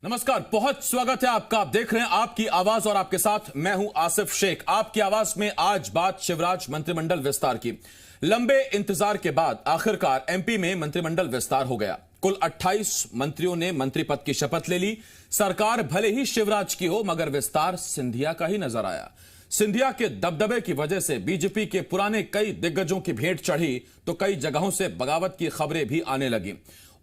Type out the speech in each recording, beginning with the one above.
नमस्कार, बहुत स्वागत है आपका। आप देख रहे हैं आपकी आवाज और आपके साथ मैं हूं आसिफ शेख। आपकी आवाज में आज बात शिवराज मंत्रिमंडल विस्तार की। लंबे इंतजार के बाद आखिरकार एमपी में मंत्रिमंडल विस्तार हो गया। कुल 28 मंत्रियों ने मंत्री पद की शपथ ले ली। सरकार भले ही शिवराज की हो, मगर विस्तार सिंधिया का ही नजर आया। सिंधिया के दबदबे की वजह से बीजेपी के पुराने कई दिग्गजों की भेंट चढ़ी तो कई जगहों से बगावत की खबरें भी आने लगी।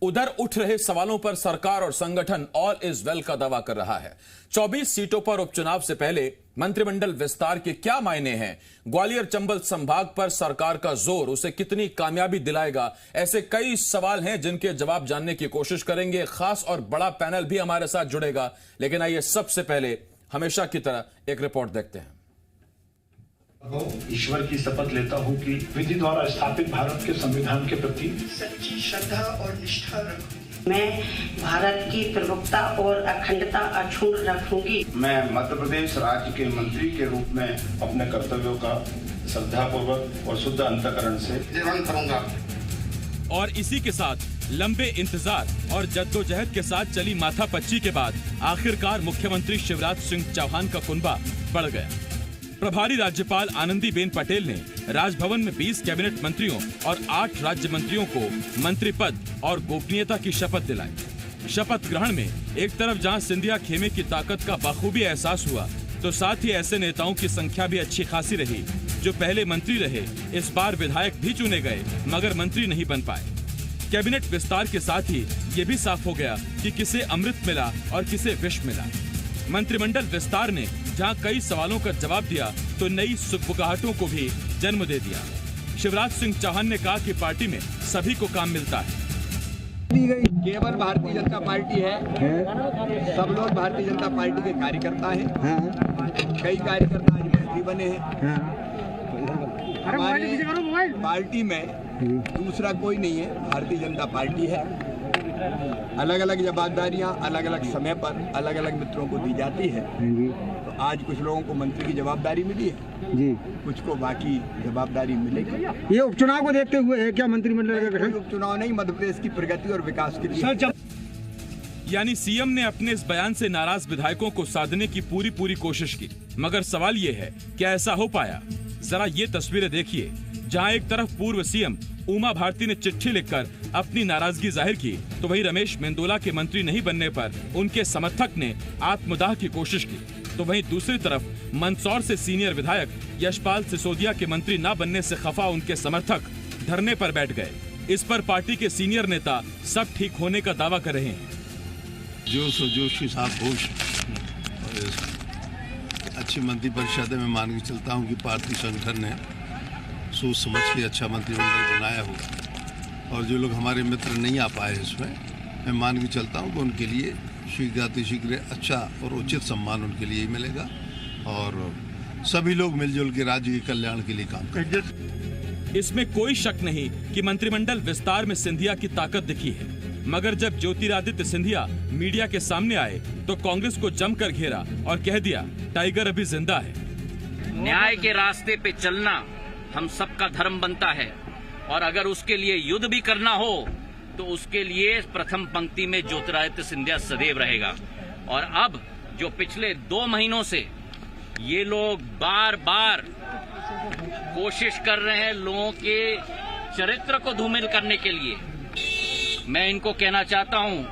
उधर उठ रहे सवालों पर सरकार और संगठन ऑल इज वेल का दावा कर रहा है। 24 सीटों पर उपचुनाव से पहले मंत्रिमंडल विस्तार के क्या मायने हैं? ग्वालियर चंबल संभाग पर सरकार का जोर उसे कितनी कामयाबी दिलाएगा? ऐसे कई सवाल हैं जिनके जवाब जानने की कोशिश करेंगे। खास और बड़ा पैनल भी हमारे साथ जुड़ेगा, लेकिन आइए सबसे पहले हमेशा की तरह एक रिपोर्ट देखते हैं। ईश्वर की शपथ लेता हूं कि विधि द्वारा स्थापित भारत के संविधान के प्रति सच्ची श्रद्धा और निष्ठा रखूंगी। मैं भारत की प्रभुता और अखंडता अक्षुण्ण रखूंगी। मैं मध्य प्रदेश राज्य के मंत्री के रूप में अपने कर्तव्यों का श्रद्धापूर्वक और शुद्ध अंतःकरण से निर्वहन करूंगा। और इसी के साथ लंबे इंतजार और जद्दोजहद के साथ चली माथापच्ची के बाद आखिरकार मुख्यमंत्री शिवराज सिंह चौहान का कुनबा बढ़ गया। प्रभारी राज्यपाल आनंदीबेन पटेल ने राजभवन में 20 कैबिनेट मंत्रियों और 8 राज्य मंत्रियों को मंत्री पद और गोपनीयता की शपथ दिलाई। शपथ ग्रहण में एक तरफ जहां सिंधिया खेमे की ताकत का बखूबी एहसास हुआ, तो साथ ही ऐसे नेताओं की संख्या भी अच्छी खासी रही जो पहले मंत्री रहे, इस बार विधायक भी चुने गए मगर मंत्री नहीं बन पाए। कैबिनेट विस्तार के साथ ही ये भी साफ हो गया कि किसे अमृत मिला और किसे विष मिला। मंत्रिमंडल विस्तार ने जहां कई सवालों का जवाब दिया तो नई सुगबुगाहटों को भी जन्म दे दिया। शिवराज सिंह चौहान ने कहा कि पार्टी में सभी को काम मिलता है। केवल भारतीय जनता पार्टी है। सब लोग भारतीय जनता पार्टी के कार्यकर्ता हैं। कई कार्यकर्ता आज मंत्री बने हैं। हमारे पार्टी में दूसरा कोई नहीं है, भारतीय जनता पार्टी है। अलग अलग जवाबदारियां अलग अलग समय पर अलग अलग मित्रों को दी जाती है। तो आज कुछ लोगों को मंत्री की जवाबदारी मिली है जी, कुछ को बाकी जवाबदारी मिलेगी। ये उपचुनाव को देखते हुए है क्या मंत्रिमंडल का गठन? उपचुनाव नहीं, मध्य प्रदेश की प्रगति और विकास के लिए। यानी सीएम ने अपने इस बयान से नाराज विधायकों को साधने की पूरी कोशिश की, मगर सवाल ये है क्या ऐसा हो पाया? जरा ये तस्वीरें देखिए, जहां एक तरफ पूर्व सीएम उमा भारती ने चिट्ठी लिखकर अपनी नाराजगी जाहिर की, तो वहीं रमेश मेंदोला के मंत्री नहीं बनने पर उनके समर्थक ने आत्मदाह की कोशिश की। तो वहीं दूसरी तरफ मंदसौर से सीनियर विधायक यशपाल सिसोदिया के मंत्री न बनने से खफा उनके समर्थक धरने पर बैठ गए। इस पर पार्टी के सीनियर नेता सब ठीक होने का दावा कर रहे हैं। जोश के साथ होश अच्छी मंत्री परिषद में मान के चलता हूँ कि पार्टी संगठन ने सोच समझ के अच्छा मंत्रिमंडल बनाया होगा। और जो लोग हमारे मित्र नहीं आ पाए इसमें, मैं मान के चलता हूँ कि उनके लिए शीघ्र अच्छा और उचित सम्मान उनके लिए ही मिलेगा और सभी लोग मिलजुल के राज्य के कल्याण के लिए काम करेंगे। इसमें कोई शक नहीं कि मंत्रिमंडल विस्तार में सिंधिया की ताकत दिखी है, मगर जब ज्योतिरादित्य सिंधिया मीडिया के सामने आए तो कांग्रेस को जमकर घेरा और कह दिया टाइगर अभी जिंदा है। न्याय के रास्ते पे चलना हम सबका धर्म बनता है और अगर उसके लिए युद्ध भी करना हो तो उसके लिए प्रथम पंक्ति में ज्योतिरादित्य सिंधिया सदैव रहेगा। और अब जो पिछले 2 महीनों से ये लोग बार बार कोशिश कर रहे हैं लोगों के चरित्र को धूमिल करने के लिए, मैं इनको कहना चाहता हूं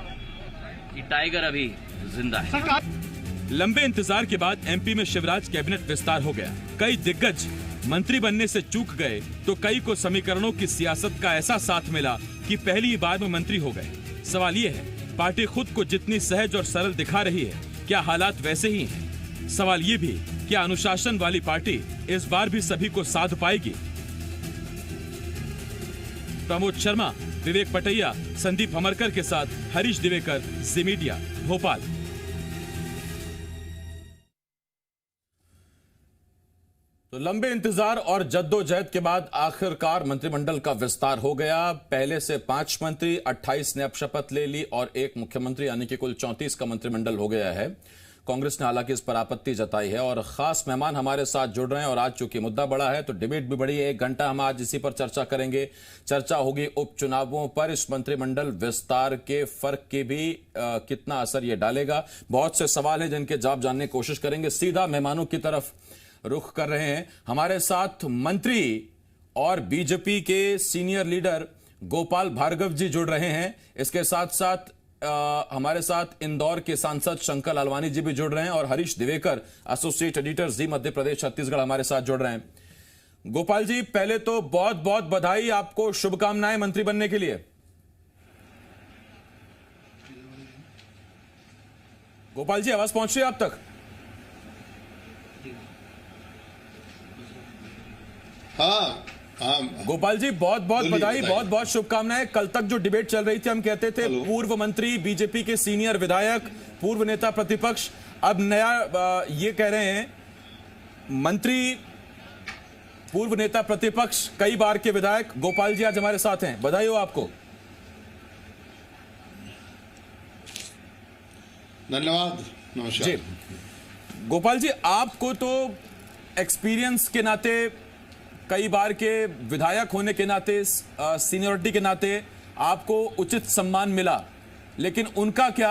कि टाइगर अभी जिंदा है। लंबे इंतजार के बाद एमपी में शिवराज कैबिनेट विस्तार हो गया। कई दिग्गज मंत्री बनने से चूक गए तो कई को समीकरणों की सियासत का ऐसा साथ मिला कि पहली बार में मंत्री हो गए। सवाल ये है, पार्टी खुद को जितनी सहज और सरल दिखा रही है, क्या हालात वैसे ही हैं? सवाल ये भी, क्या अनुशासन वाली पार्टी इस बार भी सभी को साध पाएगी? प्रमोद शर्मा, विवेक पटैया, संदीप हमरकर के साथ हरीश दिवेकर, जी मीडिया, भोपाल। तो लंबे इंतजार और जद्दोजहद के बाद आखिरकार मंत्रिमंडल का विस्तार हो गया। पहले से 5 मंत्री, 28 ने अब शपथ ले ली और 1 मुख्यमंत्री, यानी कि कुल 34 का मंत्रिमंडल हो गया है। कांग्रेस ने हालांकि इस पर आपत्ति जताई है और खास मेहमान हमारे साथ जुड़ रहे हैं। और आज चूंकि मुद्दा बड़ा है तो डिबेट भी बड़ी है। 1 घंटा हम आज इसी पर चर्चा करेंगे। चर्चा होगी उपचुनावों पर, इस मंत्रिमंडल विस्तार के फर्क के भी कितना असर ये डालेगा। बहुत से सवाल हैं जिनके जवाब जानने की कोशिश करेंगे। सीधा मेहमानों की तरफ रुख कर रहे हैं। हमारे साथ मंत्री और बीजेपी के सीनियर लीडर गोपाल भार्गव जी जुड़ रहे हैं। इसके साथ साथ हमारे साथ इंदौर के सांसद शंकर लालवानी जी भी जुड़ रहे हैं और हरीश दिवेकर, एसोसिएट एडिटर जी मध्य प्रदेश छत्तीसगढ़ हमारे साथ जुड़ रहे हैं। गोपाल जी, पहले तो बहुत बहुत बधाई, आपको शुभकामनाएं मंत्री बनने के लिए। गोपाल जी, आवाज पहुंच रही है आप तक? हाँ, गोपाल जी, बहुत बहुत बधाई, बहुत बहुत शुभकामनाएं। कल तक जो डिबेट चल रही थी, हम कहते थे पूर्व मंत्री, बीजेपी के सीनियर विधायक, पूर्व नेता प्रतिपक्ष, अब नया ये कह रहे हैं मंत्री, पूर्व नेता प्रतिपक्ष, कई बार के विधायक। गोपाल जी आज हमारे साथ हैं, बधाई हो आपको। धन्यवाद, नमस्कार जी। गोपाल जी, आपको तो एक्सपीरियंस के नाते, कई बार के विधायक होने के नाते, सीनियरिटी के नाते आपको उचित सम्मान मिला, लेकिन उनका क्या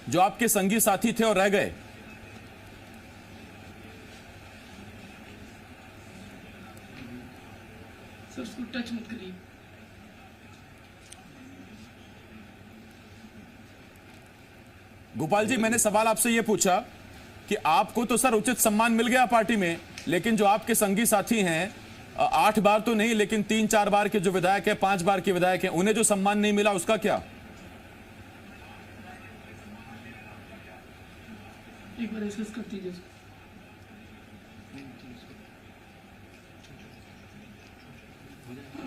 जो आपके संगी साथी थे और रह गए? सर, उसको टच मत करिए। गोपाल जी, मैंने सवाल आपसे यह पूछा कि आपको तो सर उचित सम्मान मिल गया पार्टी में, लेकिन जो आपके संगी साथी हैं, 8 बार तो नहीं लेकिन 3-4 बार के जो विधायक हैं, 5 बार के विधायक हैं, उन्हें जो सम्मान नहीं मिला, उसका क्या? एक बार डिस्कस कर दीजिए।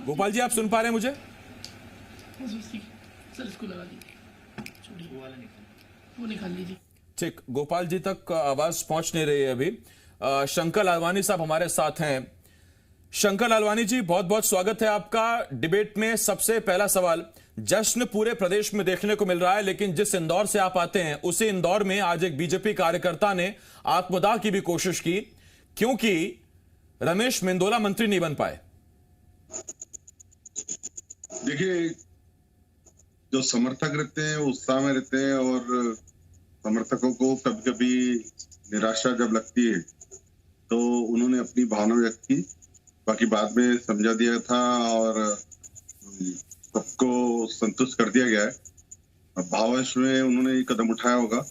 गोपाल जी, आप सुन पा रहे हैं मुझे? सर, इसको लगा दीजिए, वो निकाल लीजिए। ठीक, गोपाल जी तक आवाज पहुंच नहीं रही है अभी। शंकर लालवानी साहब हमारे साथ हैं। शंकर लालवानी जी, बहुत बहुत स्वागत है आपका डिबेट में। सबसे पहला सवाल, जश्न पूरे प्रदेश में देखने को मिल रहा है, लेकिन जिस इंदौर से आप आते हैं, उसी इंदौर में आज एक बीजेपी कार्यकर्ता ने आत्मदाह की भी कोशिश की, क्योंकि रमेश मेंदोला मंत्री नहीं बन पाए। देखिए, जो समर्थक रहते हैं उत्साह में रहते हैं और समर्थकों को कभी कभी निराशा जब लगती है तो उन्होंने अपनी भावना व्यक्त की, बाकी बाद में समझा दिया था और सबको संतुष्ट कर दिया गया है। भाववश में उन्होंने ये कदम उठाया होगा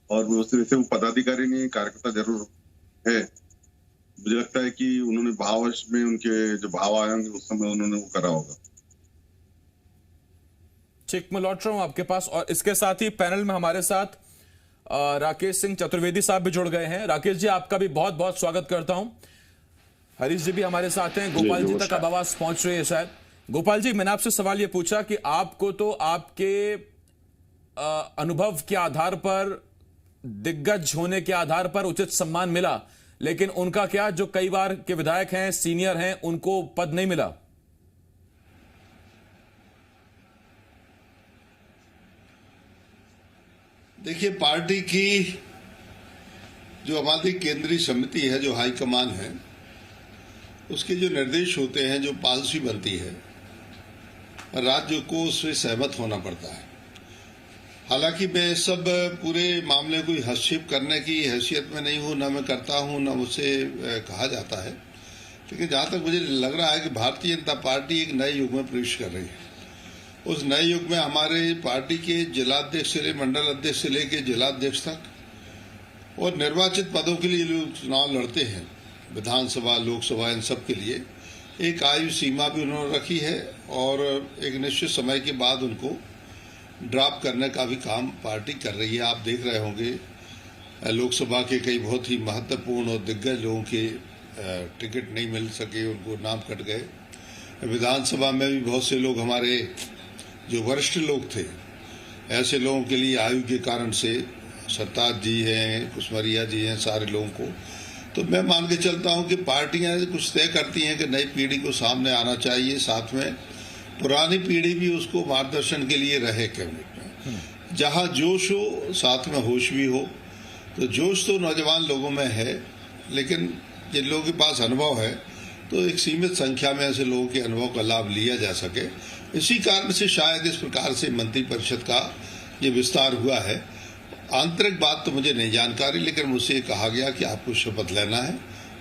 और उस तरह से वो पदाधिकारी नहीं, कार्यकर्ता जरूर है। मुझे लगता है कि उन्होंने भाववश में उनके जो भाव आए होंगे उस समय उन्होंने वो करा होगा। ठीक, मैं लौट रहा हूं आपके पास। और इसके साथ ही पैनल में हमारे साथ राकेश सिंह चतुर्वेदी साहब भी जुड़ गए हैं। राकेश जी, आपका भी बहुत बहुत स्वागत करता हूं। हरीश जी भी हमारे साथ हैं। गोपाल जी तक अब आवाज पहुंच रही है शायद। गोपाल जी, मैंने आपसे सवाल यह पूछा कि आपको तो आपके अनुभव के आधार पर, दिग्गज होने के आधार पर उचित सम्मान मिला, लेकिन उनका क्या, जो कई बार के विधायक हैं, सीनियर हैं, उनको पद नहीं मिला? देखिए, पार्टी की जो हमारी केंद्रीय समिति है, जो हाईकमान है, उसके जो निर्देश होते हैं, जो पॉलिसी बनती है, राज्य को उससे सहमत होना पड़ता है। हालांकि मैं सब पूरे मामले को हस्तक्षेप करने की हैसियत में नहीं हूं, न मैं करता हूं, न मुझसे कहा जाता है, लेकिन जहां तक मुझे लग रहा है कि भारतीय जनता पार्टी एक नए युग में प्रवेश कर रही है। उस नए युग में हमारे पार्टी के जिलाध्यक्ष से मंडल अध्यक्ष से लेकर जिलाध्यक्ष तक और निर्वाचित पदों के लिए लोग चुनाव लड़ते हैं, विधानसभा, लोकसभा, इन सब के लिए एक आयु सीमा भी उन्होंने रखी है और एक निश्चित समय के बाद उनको ड्रॉप करने का भी काम पार्टी कर रही है। आप देख रहे होंगे लोकसभा के कई बहुत ही महत्वपूर्ण और दिग्गज लोगों के टिकट नहीं मिल सके, उनको नाम कट गए। विधानसभा में भी बहुत से लोग हमारे जो वरिष्ठ लोग थे, ऐसे लोगों के लिए आयु के कारण से, सरताज जी हैं, कुशमरिया जी हैं, सारे लोगों को, तो मैं मान के चलता हूं कि पार्टियां कुछ तय करती हैं कि नई पीढ़ी को सामने आना चाहिए, साथ में पुरानी पीढ़ी भी उसको मार्गदर्शन के लिए रहे कैबिनेट में। जहां जोश हो, साथ में होश भी हो। तो जोश तो नौजवान लोगों में है, लेकिन जिन लोगों के पास अनुभव है तो एक सीमित संख्या में ऐसे लोगों के अनुभव का लाभ लिया जा सके। इसी कारण से शायद इस प्रकार से मंत्रिपरिषद का ये विस्तार हुआ है। आंतरिक बात तो मुझे नहीं जानकारी, लेकिन मुझसे कहा गया कि आपको शपथ लेना है,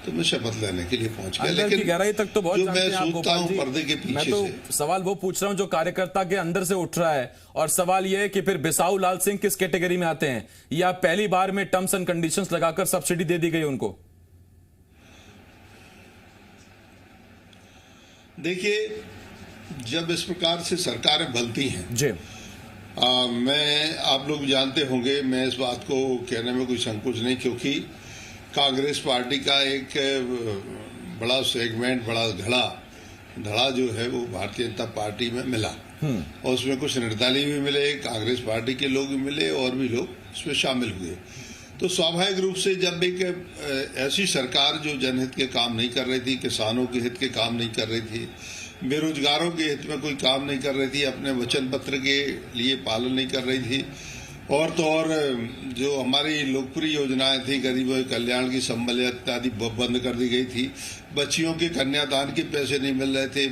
तो मैं शपथ लेने के लिए पहुंच गया। लेकिन गहराई तक तो बहुत जो मैं सोचता हूँ पर्दे के पीछे मैं तो से सवाल वो पूछ रहा हूँ जो कार्यकर्ता के अंदर से उठ रहा है, और सवाल ये है कि फिर बिसाऊ लाल सिंह किस कैटेगरी में आते हैं, या पहली बार में टर्म्स एंड कंडीशंस लगाकर सब्सिडी दे दी गई उनको? देखिए, जब इस प्रकार से सरकारें बनती हैं जी, मैं आप लोग जानते होंगे, मैं इस बात को कहने में कोई संकोच नहीं, क्योंकि कांग्रेस पार्टी का एक बड़ा सेगमेंट, बड़ा धड़ा जो है वो भारतीय जनता पार्टी में मिला, और उसमें कुछ निर्दलीय भी मिले, कांग्रेस पार्टी के लोग भी मिले, और भी लोग उसमें शामिल हुए। तो स्वाभाविक रूप से जब एक ऐसी सरकार जो जनहित के काम नहीं कर रही थी, किसानों के हित के काम नहीं कर रही थी, बेरोजगारों के हित में कोई काम नहीं कर रही थी, अपने वचन पत्र के लिए पालन नहीं कर रही थी, और तो और जो हमारी लोकप्रिय योजनाएं थी, गरीबों के कल्याण की, संबल इत्यादि बंद कर दी गई थी, बच्चियों के कन्यादान के पैसे नहीं मिल रहे थे,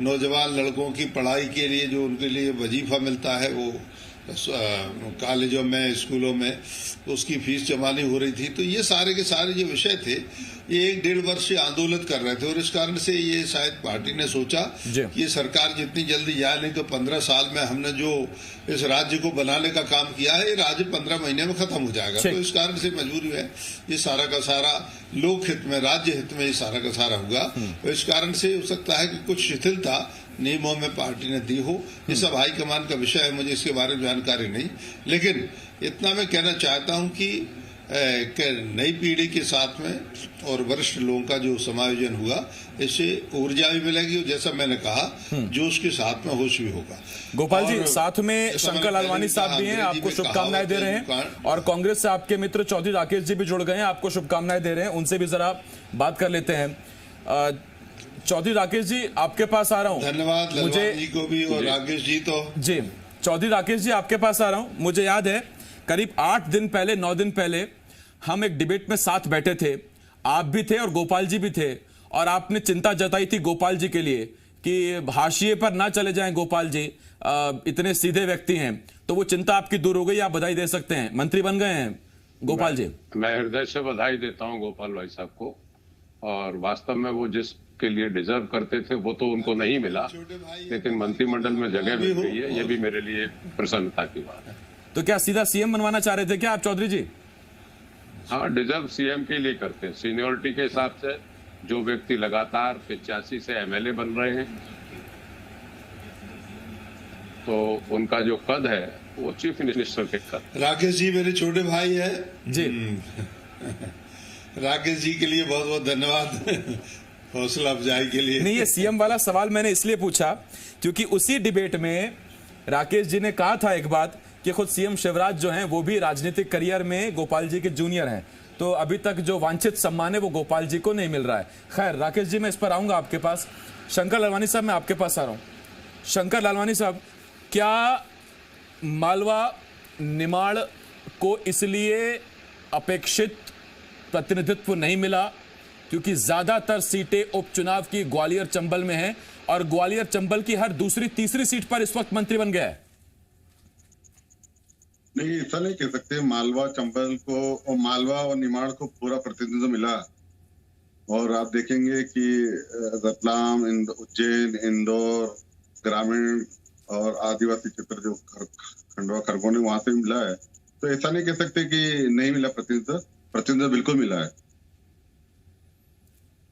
नौजवान लड़कों की पढ़ाई के लिए जो उनके लिए वजीफा मिलता है वो कॉलेजों में, स्कूलों में उसकी फीस जमा नहीं हो रही थी। तो ये सारे के सारे जो विषय थे ये 1-1.5 वर्ष से आंदोलित कर रहे थे, और इस कारण से ये शायद पार्टी ने सोचा कि ये सरकार जितनी जल्दी जाए, नहीं तो 15 साल में हमने जो इस राज्य को बनाने का काम किया है, ये राज्य 15 महीने में खत्म हो जाएगा। तो इस कारण से मजबूरी है, ये सारा का सारा लोक हित में, राज्य हित में ये सारा का सारा हुआ। तो इस कारण से हो सकता है कि कुछ शिथिलता नियमों में पार्टी ने दी हो। ये सब हाईकमान का विषय है, मुझे इसके बारे में जानकारी नहीं, लेकिन इतना मैं कहना चाहता हूं कि नई पीढ़ी के साथ में और वरिष्ठ लोगों का जो समायोजन हुआ, इससे ऊर्जा भी मिलेगी, और जैसा मैंने कहा जोश के साथ में होश भी होगा। गोपाल जी, साथ में शंकर लालवानी साहब भी हैं, आपको शुभकामनाएं दे रहे हैं, और कांग्रेस से आपके मित्र चौधरी राकेश जी भी जुड़ गए हैं, आपको शुभकामनाएं दे रहे हैं, उनसे भी जरा बात कर लेते हैं। चौधरी राकेश जी, आपके पास आ रहा हूं। धन्यवाद मुझे जी को भी, और राकेश जी तो जी। चौधरी राकेश जी, आपके पास आ रहा हूं। मुझे याद है करीब 8 दिन पहले, 9 दिन पहले हम एक डिबेट में साथ बैठे थे, आप भी थे और गोपाल जी भी थे, और आपने चिंता जताई थी गोपाल जी के लिए कि हाशिए पर ना चले जाएं गोपाल जी, इतने सीधे व्यक्ति हैं। तो वो चिंता आपकी दूर हो गई, आप बधाई दे सकते हैं, मंत्री बन गए हैं गोपाल जी। मैं हृदय से बधाई देता हूं गोपाल भाई साहब को, और वास्तव में वो जिसके लिए डिजर्व करते थे वो तो उनको नहीं मिला, लेकिन मंत्रिमंडल में जगह मिल गई है, ये भी मेरे लिए प्रसन्नता की बात है। तो क्या सीधा सीएम बनवाना चाह रहे थे क्या आप चौधरी जी? हाँ, डिजर्व सीएम के लिए करते हैं, सीनियोरिटी के हिसाब से। जो व्यक्ति लगातार 85 से एमएलए बन रहे हैं, तो उनका जो कद है वो चीफ मिनिस्टर के कद। राकेश जी मेरे छोटे भाई है जी। राकेश जी के लिए बहुत बहुत धन्यवाद हौसला अफजाई के लिए। नहीं, ये सीएम वाला सवाल मैंने इसलिए पूछा क्योंकि उसी डिबेट में राकेश जी ने कहा था एक बात कि खुद सीएम शिवराज जो हैं वो भी राजनीतिक करियर में गोपाल जी के जूनियर हैं, तो अभी तक जो वांछित सम्मान है वो गोपाल जी को नहीं मिल रहा है। खैर राकेश जी, मैं इस पर आऊंगा आपके पास। शंकर लालवानी साहब, मैं आपके पास आ रहा हूं। शंकर लालवानी साहब, क्या मालवा निमाड़ को इसलिए अपेक्षित प्रतिनिधित्व नहीं मिला क्योंकि ज्यादातर सीटें उपचुनाव की ग्वालियर चंबल में हैं, और ग्वालियर चंबल की हर दूसरी तीसरी सीट पर इस वक्त मंत्री बन गया है? नहीं, ऐसा नहीं कह सकते। मालवा चंबल को और मालवा और निमाड़ को पूरा प्रतिनिधित्व मिला, और आप देखेंगे कि रतलाम, उज्जैन, इंदौर, ग्रामीण और आदिवासी क्षेत्र जो खंडवा खरगोन वहां से मिला है। तो ऐसा नहीं कह सकते कि नहीं मिला प्रतिनिधित्व बिल्कुल मिला है।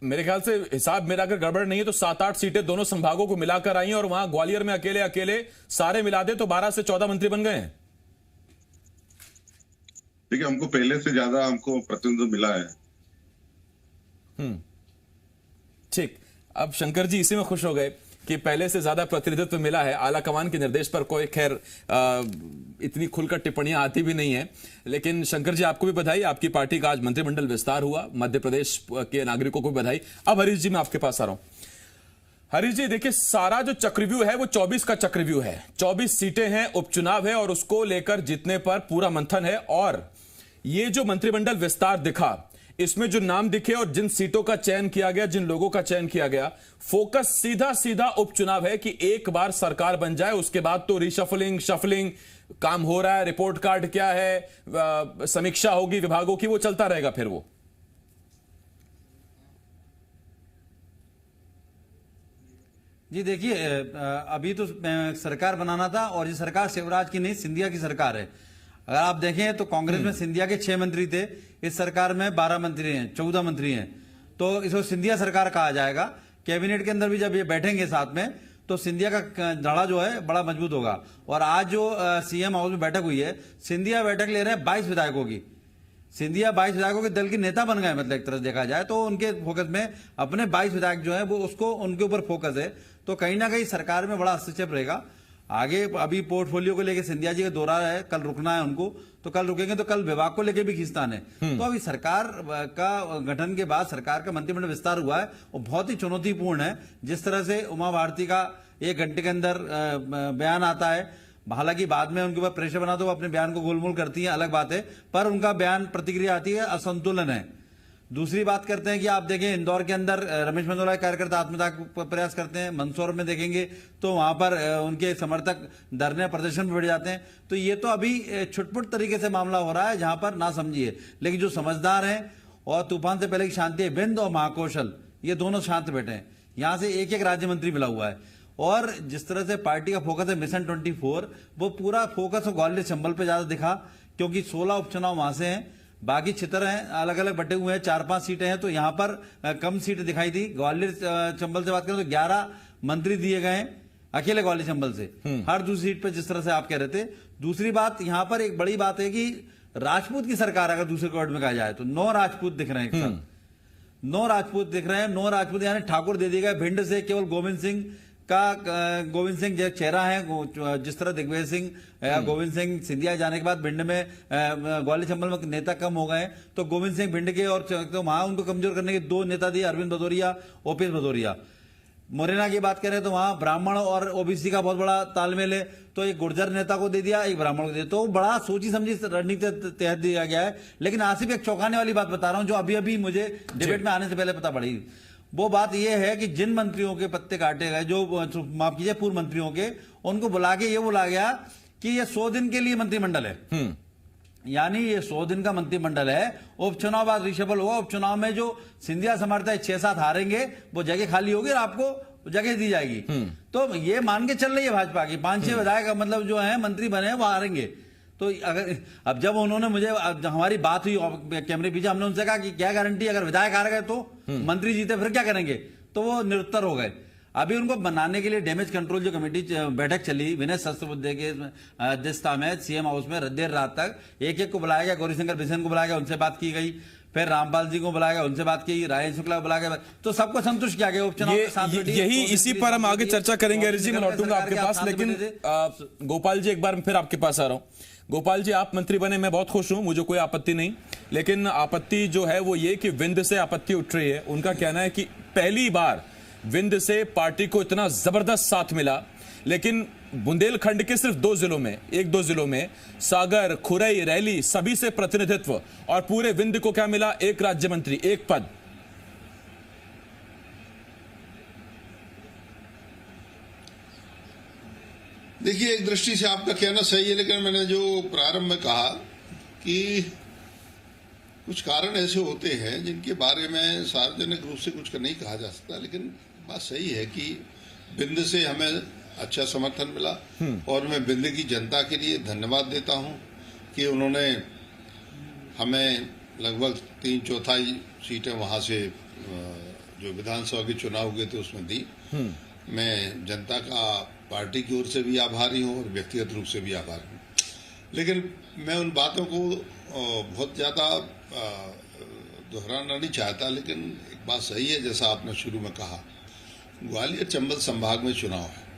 मेरे ख्याल से हिसाब मेरा अगर गड़बड़ नहीं है तो 7-8 सीटें दोनों संभागों को मिलाकर आई, और वहां ग्वालियर में अकेले सारे मिला दे तो 12 से 14 मंत्री बन गए हैं। देखिए, हमको पहले से ज्यादा हमको प्रतिनिधित्व मिला है। ठीक, अब शंकर जी इसी में खुश हो गए कि पहले से ज्यादा प्रतिनिधित्व मिला है। आला कमान के निर्देश पर कोई खैर इतनी खुलकर टिप्पणियां आती भी नहीं है, लेकिन शंकर जी आपको भी बधाई, आपकी पार्टी का आज मंत्रिमंडल विस्तार हुआ, मध्य प्रदेश के नागरिकों को भी बधाई। अब हरीश जी, मैं आपके पास आ रहा हूं। हरीश जी, देखिए, सारा जो चक्रव्यूह है वो 24 का चक्रव्यूह है, 24 सीटें हैं, उपचुनाव है, और उसको लेकर जीतने पर पूरा मंथन है, और ये जो मंत्रिमंडल विस्तार दिखा, इसमें जो नाम दिखे और जिन सीटों का चयन किया गया, जिन लोगों का चयन किया गया, फोकस सीधा सीधा उपचुनाव है कि एक बार सरकार बन जाए, उसके बाद तो रिशफलिंग शफलिंग काम हो रहा है, रिपोर्ट कार्ड क्या है, समीक्षा होगी विभागों की, वो चलता रहेगा फिर वो। जी देखिए, अभी तो सरकार बनाना था और ये सरकार शिवराज की नहीं, सिंधिया की सरकार है। अगर आप देखें तो कांग्रेस में सिंधिया के 6 मंत्री थे, इस सरकार में 12 मंत्री हैं, 14 मंत्री हैं, तो इसको सिंधिया सरकार कहा जाएगा। कैबिनेट के अंदर भी जब ये बैठेंगे साथ में तो सिंधिया का धड़ा जो है बड़ा मजबूत होगा। और आज जो सीएम हाउस में बैठक हुई है, सिंधिया बैठक ले रहे हैं 22 विधायकों की। सिंधिया 22 विधायकों के दल की नेता बन गए, मतलब एक तरह से देखा जाए तो उनके फोकस में अपने 22 विधायक जो है वो उसको उनके ऊपर फोकस है, तो कहीं ना कहीं सरकार में बड़ा हस्तक्षेप रहेगा आगे। अभी पोर्टफोलियो को लेकर सिंधिया जी का दौरा है, कल रुकना है उनको, तो कल रुकेंगे तो कल विभाग को लेकर भी खींचतान है। तो अभी सरकार का गठन के बाद सरकार का मंत्रिमंडल विस्तार हुआ है और बहुत ही चुनौतीपूर्ण है। जिस तरह से उमा भारती का 1 घंटे के अंदर बयान आता है, हालांकि बाद में उनके ऊपर प्रेशर बना तो वो अपने बयान को गोलमोल करती है, अलग बात है, पर उनका बयान प्रतिक्रिया आती है असंतुलन है। दूसरी बात करते हैं कि आप देखें इंदौर के अंदर रमेश मेंदोला कार्यकर्ता आत्महत्या का प्रयास करते हैं, मंदसौर में देखेंगे तो वहां पर उनके समर्थक धरने प्रदर्शन में बैठ जाते हैं। तो ये तो अभी छुटपुट तरीके से मामला हो रहा है जहां पर ना समझिए, लेकिन जो समझदार हैं और तूफान से पहले की शांति है, बिंद और महाकौशल ये दोनों शांत बैठे हैं। यहां से एक एक राज्य मंत्री मिला हुआ है और जिस तरह से पार्टी का फोकस है मिशन 24, वो पूरा फोकस ग्वालियर चंबल पे ज्यादा दिखा क्योंकि 16 उपचुनाव वहां से हैं, बाकी क्षेत्र हैं अलग अलग बटे हुए हैं, 4-5 सीटें हैं, तो यहां पर कम सीटें दिखाई दी। ग्वालियर चंबल से बात करें तो 11 मंत्री दिए गए हैं अकेले ग्वालियर चंबल से, हर दूसरी सीट पे जिस तरह से आप कह रहे थे। दूसरी बात यहां पर एक बड़ी बात है कि राजपूत की सरकार अगर दूसरे वर्ड में कहा जाए तो 9 राजपूत दिख रहे हैं, 9 राजपूत दिख रहे हैं। 9 राजपूत यानी ठाकुर दे दिए गए। भिंड से केवल गोविंद सिंह जो चेहरा है, जिस तरह दिग्विजय सिंह या गोविंद सिंह सिंधिया जाने के बाद भिंड में ग्वालियर चंबल में नेता कम हो गए, तो गोविंद सिंह भिंड के और तो वहां उनको कमजोर करने के 2 नेता दिए, अरविंद भदौरिया, ओपीएस भदौरिया। मुरैना की बात करें तो वहां ब्राह्मण और ओबीसी का बहुत बड़ा तालमेल है, तो एक गुर्जर नेता को दे दिया, एक ब्राह्मण को दे दिया, तो बड़ा सोची समझी रणनीति तहत दिया गया है। लेकिन आसिफ एक चौंकाने वाली बात बता रहा हूं जो अभी अभी मुझे डिबेट में आने से पहले पता पड़ी। वो बात यह है कि जिन मंत्रियों के पत्ते काटे गए, जो माफ कीजिए पूर्व मंत्रियों के, उनको बुला के ये बोला गया कि ये 100 दिन के लिए मंत्रिमंडल है, यानी ये 100 दिन का मंत्रिमंडल है। उपचुनाव बाद रिशफल होगा, उपचुनाव में जो सिंधिया समर्थक 6-7 हारेंगे वो जगह खाली होगी और आपको जगह दी जाएगी। तो ये मान के चल रही है भाजपा की 5-6 विधायक मतलब जो है मंत्री बने वो हारेंगे। तो अगर अब जब उन्होंने मुझे हमारी बात हुई कैमरे पीछे, हमने उनसे कहा कि क्या गारंटी अगर विधायक हार गए तो मंत्री जीते फिर क्या करेंगे, तो वो निरुत्तर हो गए। अभी उनको बनाने के लिए डैमेज कंट्रोल जो कमेटी बैठक चली विनय सहस्त्रबुद्धे के अध्यक्षता में सीएम हाउस में देर रात तक, एक को बुलाया गया, गौरीशंकर बिसेन को बुलाया गया, उनसे बात की गई, फिर रामपाल जी को बुलाया गया, उनसे बात की, राजेश शुक्ला को बुलाया गया, तो सबको संतुष्ट किया गया। उपचुनाव यही इसी पर हम आगे चर्चा करेंगे। मैं लौटूंगा आपके पास, लेकिन गोपाल जी एक बार फिर आपके पास आ रहा हूं। गोपाल जी, आप मंत्री बने, मैं बहुत खुश हूं, मुझे कोई आपत्ति नहीं, लेकिन आपत्ति जो है वो ये कि विंध्य से आपत्ति उठ रही है। उनका कहना है कि पहली बार विंध्य से पार्टी को इतना जबरदस्त साथ मिला, लेकिन बुंदेलखंड के सिर्फ 2 जिलों में, 1-2 जिलों में, सागर, खुरई, रैली, सभी से प्रतिनिधित्व, और पूरे विंध्य को क्या मिला? 1 राज्य मंत्री, 1 पद। देखिए, एक दृष्टि से आपका कहना सही है, लेकिन मैंने जो प्रारंभ में कहा कि कुछ कारण ऐसे होते हैं जिनके बारे में सार्वजनिक रूप से कुछ नहीं कहा जा सकता, लेकिन बात सही है कि बिंद से हमें अच्छा समर्थन मिला और मैं बिंद की जनता के लिए धन्यवाद देता हूं कि उन्होंने हमें लगभग 3/4 सीटें वहां से जो विधानसभा के चुनाव हुए थे उसमें दी। मैं जनता का पार्टी की ओर से भी आभारी हूं और व्यक्तिगत रूप से भी आभारी हूं, लेकिन मैं उन बातों को बहुत ज्यादा दोहराना नहीं चाहता। लेकिन एक बात सही है, जैसा आपने शुरू में कहा, ग्वालियर चंबल संभाग में चुनाव है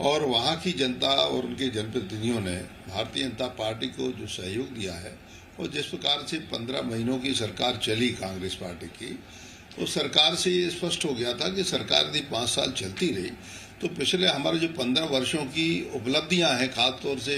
और वहां की जनता और उनके जनप्रतिनिधियों ने भारतीय जनता पार्टी को जो सहयोग दिया है और जिस प्रकार से 15 महीनों की सरकार चली कांग्रेस पार्टी की, उस सरकार से ये स्पष्ट हो गया था कि सरकार यदि 5 साल चलती रही तो पिछले हमारे जो 15 वर्षों की उपलब्धियां हैं, खासतौर से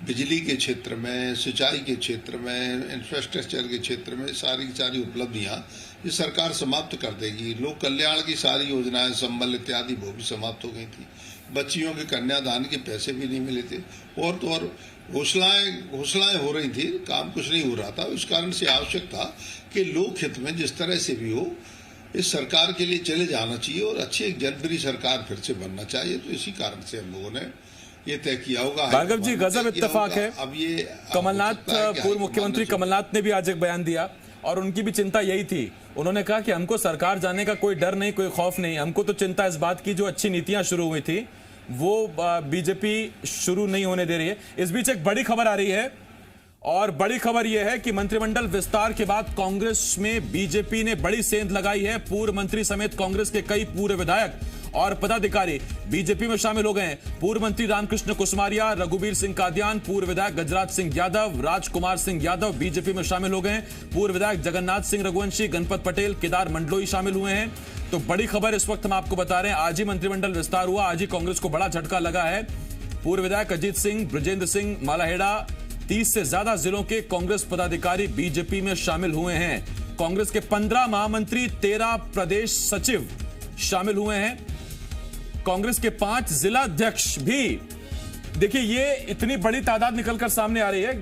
बिजली के क्षेत्र में, सिंचाई के क्षेत्र में, इंफ्रास्ट्रक्चर के क्षेत्र में सारी की सारी उपलब्धियां ये सरकार समाप्त कर देगी। लोक कल्याण की सारी योजनाएं, संबल इत्यादि वो भी समाप्त हो गई थी। बच्चियों के कन्यादान के पैसे भी नहीं मिले थे और तो और घोषणाएं हो रही थी, काम कुछ नहीं हो रहा था। इस कारण से आवश्यक था कि लोक हित में जिस तरह से भी हो इस सरकार के लिए चले जाना चाहिए और अच्छी एक जनप्रिय सरकार फिर से बनना चाहिए। तो इसी कारण से हम लोगों ने ये तय किया होगा। भार्गव जी, गजब इत्तेफाक है। अब ये कमलनाथ, पूर्व मुख्यमंत्री कमलनाथ ने भी आज एक बयान दिया और उनकी भी चिंता यही थी। उन्होंने कहा कि हमको सरकार जाने का कोई डर नहीं, कोई खौफ नहीं, हमको तो चिंता इस बात की जो अच्छी नीतियां शुरू हुई थी वो बीजेपी शुरू नहीं होने दे रही है। इस बीच एक बड़ी खबर आ रही है और बड़ी खबर यह है कि मंत्रिमंडल विस्तार के बाद कांग्रेस में बीजेपी ने बड़ी सेंध लगाई है। पूर्व मंत्री समेत कांग्रेस के कई पूर्व विधायक और पदाधिकारी बीजेपी में शामिल हो गए हैं। पूर्व मंत्री रामकृष्ण कुसमारिया, रघुवीर सिंह कादियान, पूर्व विधायक गजराज सिंह यादव, राजकुमार सिंह यादव बीजेपी में शामिल हो गए हैं। पूर्व विधायक जगन्नाथ सिंह रघुवंशी, गणपत पटेल, केदार मंडलोई शामिल हुए हैं। तो बड़ी खबर इस वक्त हम आपको बता रहे हैं, आज ही मंत्रिमंडल विस्तार हुआ, आज ही कांग्रेस को बड़ा झटका लगा है। पूर्व विधायक अजीत सिंह, ब्रजेंद्र सिंह मालाहेड़ा, 30 से ज्यादा जिलों के कांग्रेस पदाधिकारी बीजेपी में शामिल हुए हैं। कांग्रेस के 15 महामंत्री, 13 प्रदेश सचिव शामिल हुए हैं। कांग्रेस के 5 जिला अध्यक्ष भी। देखिए, ये इतनी बड़ी तादाद निकलकर सामने आ रही है,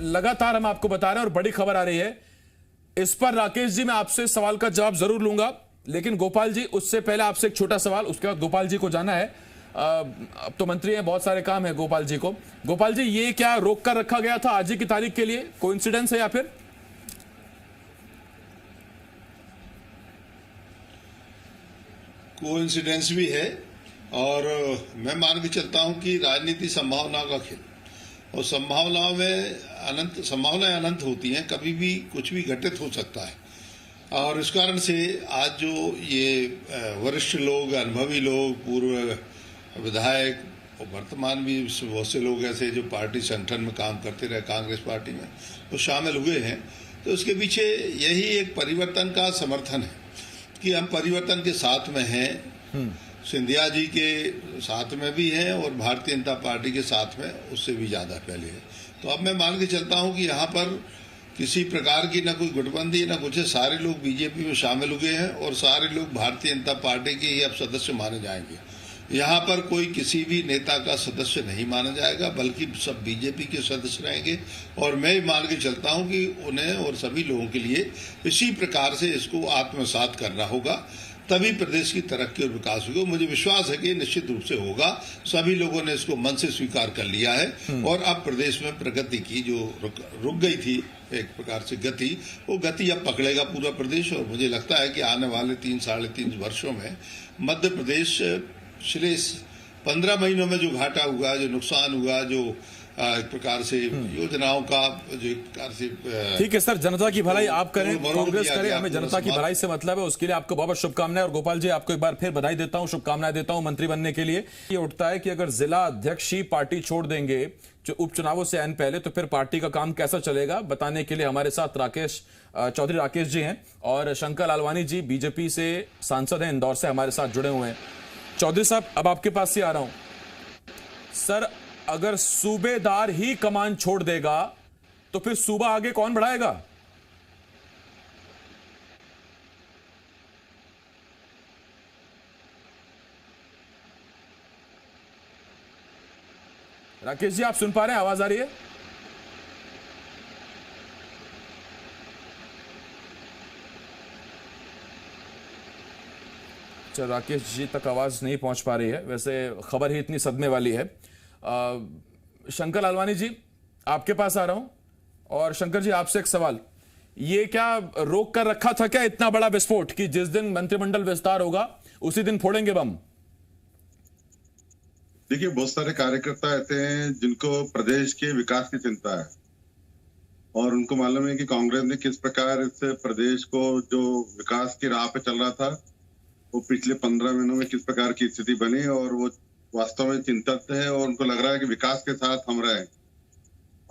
लगातार हम आपको बता रहे हैं और बड़ी खबर आ रही है। इस पर राकेश जी मैं आपसे सवाल का जवाब जरूर लूंगा, लेकिन गोपाल जी उससे पहले आपसे एक छोटा सवाल, उसके बाद गोपाल जी को जाना है। अब तो मंत्री हैं, बहुत सारे काम है गोपाल जी को। गोपाल जी, ये क्या रोक कर रखा गया था आज ही की तारीख के लिए? कोइंसिडेंस है या फिर? कोइंसिडेंस भी है और मैं मान के चलता हूं कि राजनीति संभावनाओं का खेल, और संभावनाओं में संभावनाएं अनंत होती हैं, कभी भी कुछ भी घटित हो सकता है। और इस कारण से आज जो ये वरिष्ठ लोग, अनुभवी लोग, पूर्व विधायक और वर्तमान भी बहुत से लोग ऐसे जो पार्टी संगठन में काम करते रहे कांग्रेस पार्टी में, वो शामिल हुए हैं। तो उसके पीछे यही एक परिवर्तन का समर्थन है कि हम परिवर्तन के साथ में हैं, सिंधिया जी के साथ में भी हैं और भारतीय जनता पार्टी के साथ में उससे भी ज्यादा पहले है। तो अब मैं मान के चलता हूं कि यहाँ पर किसी प्रकार की ना कोई गुटबंदी ना कुछ है, सारे लोग बीजेपी में शामिल हो गए हैं और सारे लोग भारतीय जनता पार्टी के ही अब सदस्य माने जाएंगे। यहाँ पर कोई किसी भी नेता का सदस्य नहीं माना जाएगा, बल्कि सब बीजेपी के सदस्य रहेंगे। और मैं मान के चलता हूं कि उन्हें और सभी लोगों के लिए इसी प्रकार से इसको आत्मसात करना होगा, तभी प्रदेश की तरक्की और विकास होगा। मुझे विश्वास है कि निश्चित रूप से होगा। सभी लोगों ने इसको मन से स्वीकार कर लिया है और अब प्रदेश में प्रगति की जो रुक गई थी एक प्रकार से गति, वो गति अब पकड़ेगा पूरा प्रदेश। और मुझे लगता है कि आने वाले 3-3.5 वर्षों में मध्य प्रदेश पिछले 15 महीनों में जो घाटा हुआ, जो नुकसान हुआ, जो एक प्रकार से योजनाओं का जो एक प्रकार से ठीक है सर, जनता की भलाई आप करें, कांग्रेस करे, हमें जनता की भलाई से मतलब है, उसके लिए आपको बहुत शुभकामनाएं। और गोपाल जी, आपको एक बार फिर बधाई देता हूं, शुभकामनाएं देता हूं मंत्री बनने के लिए। ये उठता है कि अगर जिला अध्यक्ष ही पार्टी छोड़ देंगे जो उपचुनावों से आने पहले, तो फिर पार्टी का काम कैसा चलेगा? बताने के लिए हमारे साथ चौधरी राकेश जी हैं और शंकर लालवानी जी बीजेपी से सांसद हैं, इंदौर से हमारे साथ जुड़े हुए हैं। चौधरी साहब, अब आपके पास ही आ रहा हूं सर। अगर सूबेदार ही कमान छोड़ देगा तो फिर सूबा आगे कौन बढ़ाएगा? राकेश जी, आप सुन पा रहे हैं? आवाज आ रही है? राकेश जी तक आवाज नहीं पहुंच पा रही है। वैसे खबर ही इतनी सदमे वाली है। शंकर लालवानी जी, आपके पास आ रहा हूं। और शंकर जी, आपसे एक सवाल, ये क्या रोक कर रखा था क्या इतना बड़ा विस्फोट कि जिस दिन मंत्रिमंडल विस्तार होगा उसी दिन फोड़ेंगे बम? देखिए, बहुत सारे कार्यकर्ता ऐसे हैं जिनको प्रदेश के विकास की चिंता है और उनको मालूम है कि कांग्रेस ने किस प्रकार इस प्रदेश को जो विकास की राह पे चल रहा था वो पिछले 15 महीनों में किस प्रकार की स्थिति बनी, और वो वास्तव में चिंतित है और उनको लग रहा है कि विकास के साथ हम रहे।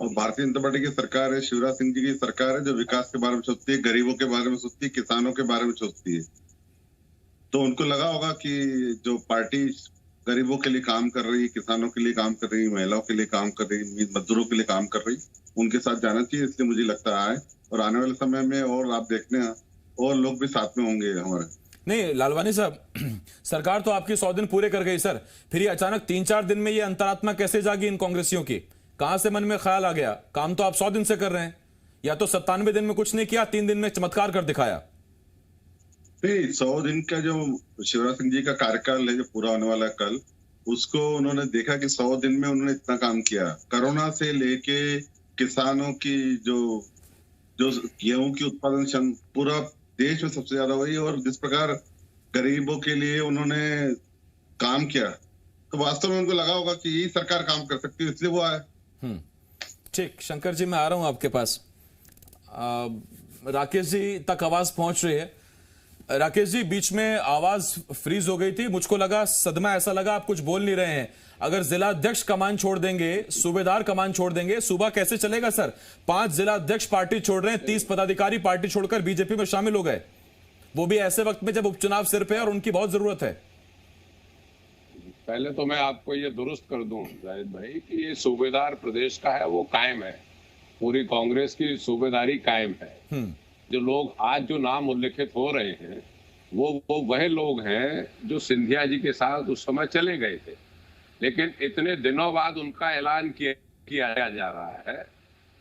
और भारतीय जनता पार्टी की सरकार है, शिवराज सिंह जी की सरकार है जो विकास के बारे में सोचती है, गरीबों के बारे में सोचती है, किसानों के बारे में सोचती है। तो उनको लगा होगा कि जो पार्टी गरीबों के लिए काम कर रही, किसानों के लिए काम कर रही, महिलाओं के लिए काम कर रही, मजदूरों के लिए काम कर रही, उनके साथ जाना चाहिए। इसलिए मुझे लगता है और आने वाले समय में और आप देखने और लोग भी साथ में होंगे हमारे। नहीं लालवानी साहब, सरकार तो आपकी 100 दिन पूरे कर गई सर, फिर ये अचानक 3-4 दिन में ये अंतरात्मा कैसे जागी इन कांग्रेसियों की? कहां से मन में ख्याल आ गया? काम तो आप 100 दिन से कर रहे हैं, या तो 97 दिन में कुछ नहीं किया, 3 दिन में चमत्कार कर दिखाया। नहीं, 100 दिन का जो शिवराज सिंह जी का कार्यकाल है जो पूरा होने वाला है कल, उसको उन्होंने देखा कि 100 दिन में उन्होंने इतना काम किया। कोरोना से लेके किसानों की जो गेहूं की उत्पादन पूरा देश में सबसे ज्यादा हुई, और जिस प्रकार गरीबों के लिए उन्होंने काम किया, तो वास्तव में उनको लगा होगा कि यही सरकार काम कर सकती है, इसलिए वो आए। ठीक, शंकर जी मैं आ रहा हूं आपके पास। राकेश जी तक आवाज पहुंच रही है। राकेश जी, बीच में आवाज फ्रीज हो गई थी, मुझको लगा सदमा, ऐसा लगा आप कुछ बोल नहीं रहे हैं। अगर जिला अध्यक्ष कमान छोड़ देंगे, सूबेदार कमान छोड़ देंगे, सूबा कैसे चलेगा सर? 5 जिला अध्यक्ष पार्टी छोड़ रहे हैं, 30 पदाधिकारी पार्टी छोड़कर बीजेपी में शामिल हो गए, वो भी ऐसे वक्त में जब उपचुनाव सिर पे है और उनकी बहुत जरूरत है। पहले तो मैं आपको ये दुरुस्त कर दूं जाहिद भाई कि ये सूबेदार प्रदेश का है वो कायम है, पूरी कांग्रेस की सूबेदारी कायम है। जो लोग आज जो नाम उल्लेखित हो रहे हैं वो वह लोग हैं जो सिंधिया जी के साथ उस समय चले गए थे, लेकिन इतने दिनों बाद उनका ऐलान किया जा रहा है,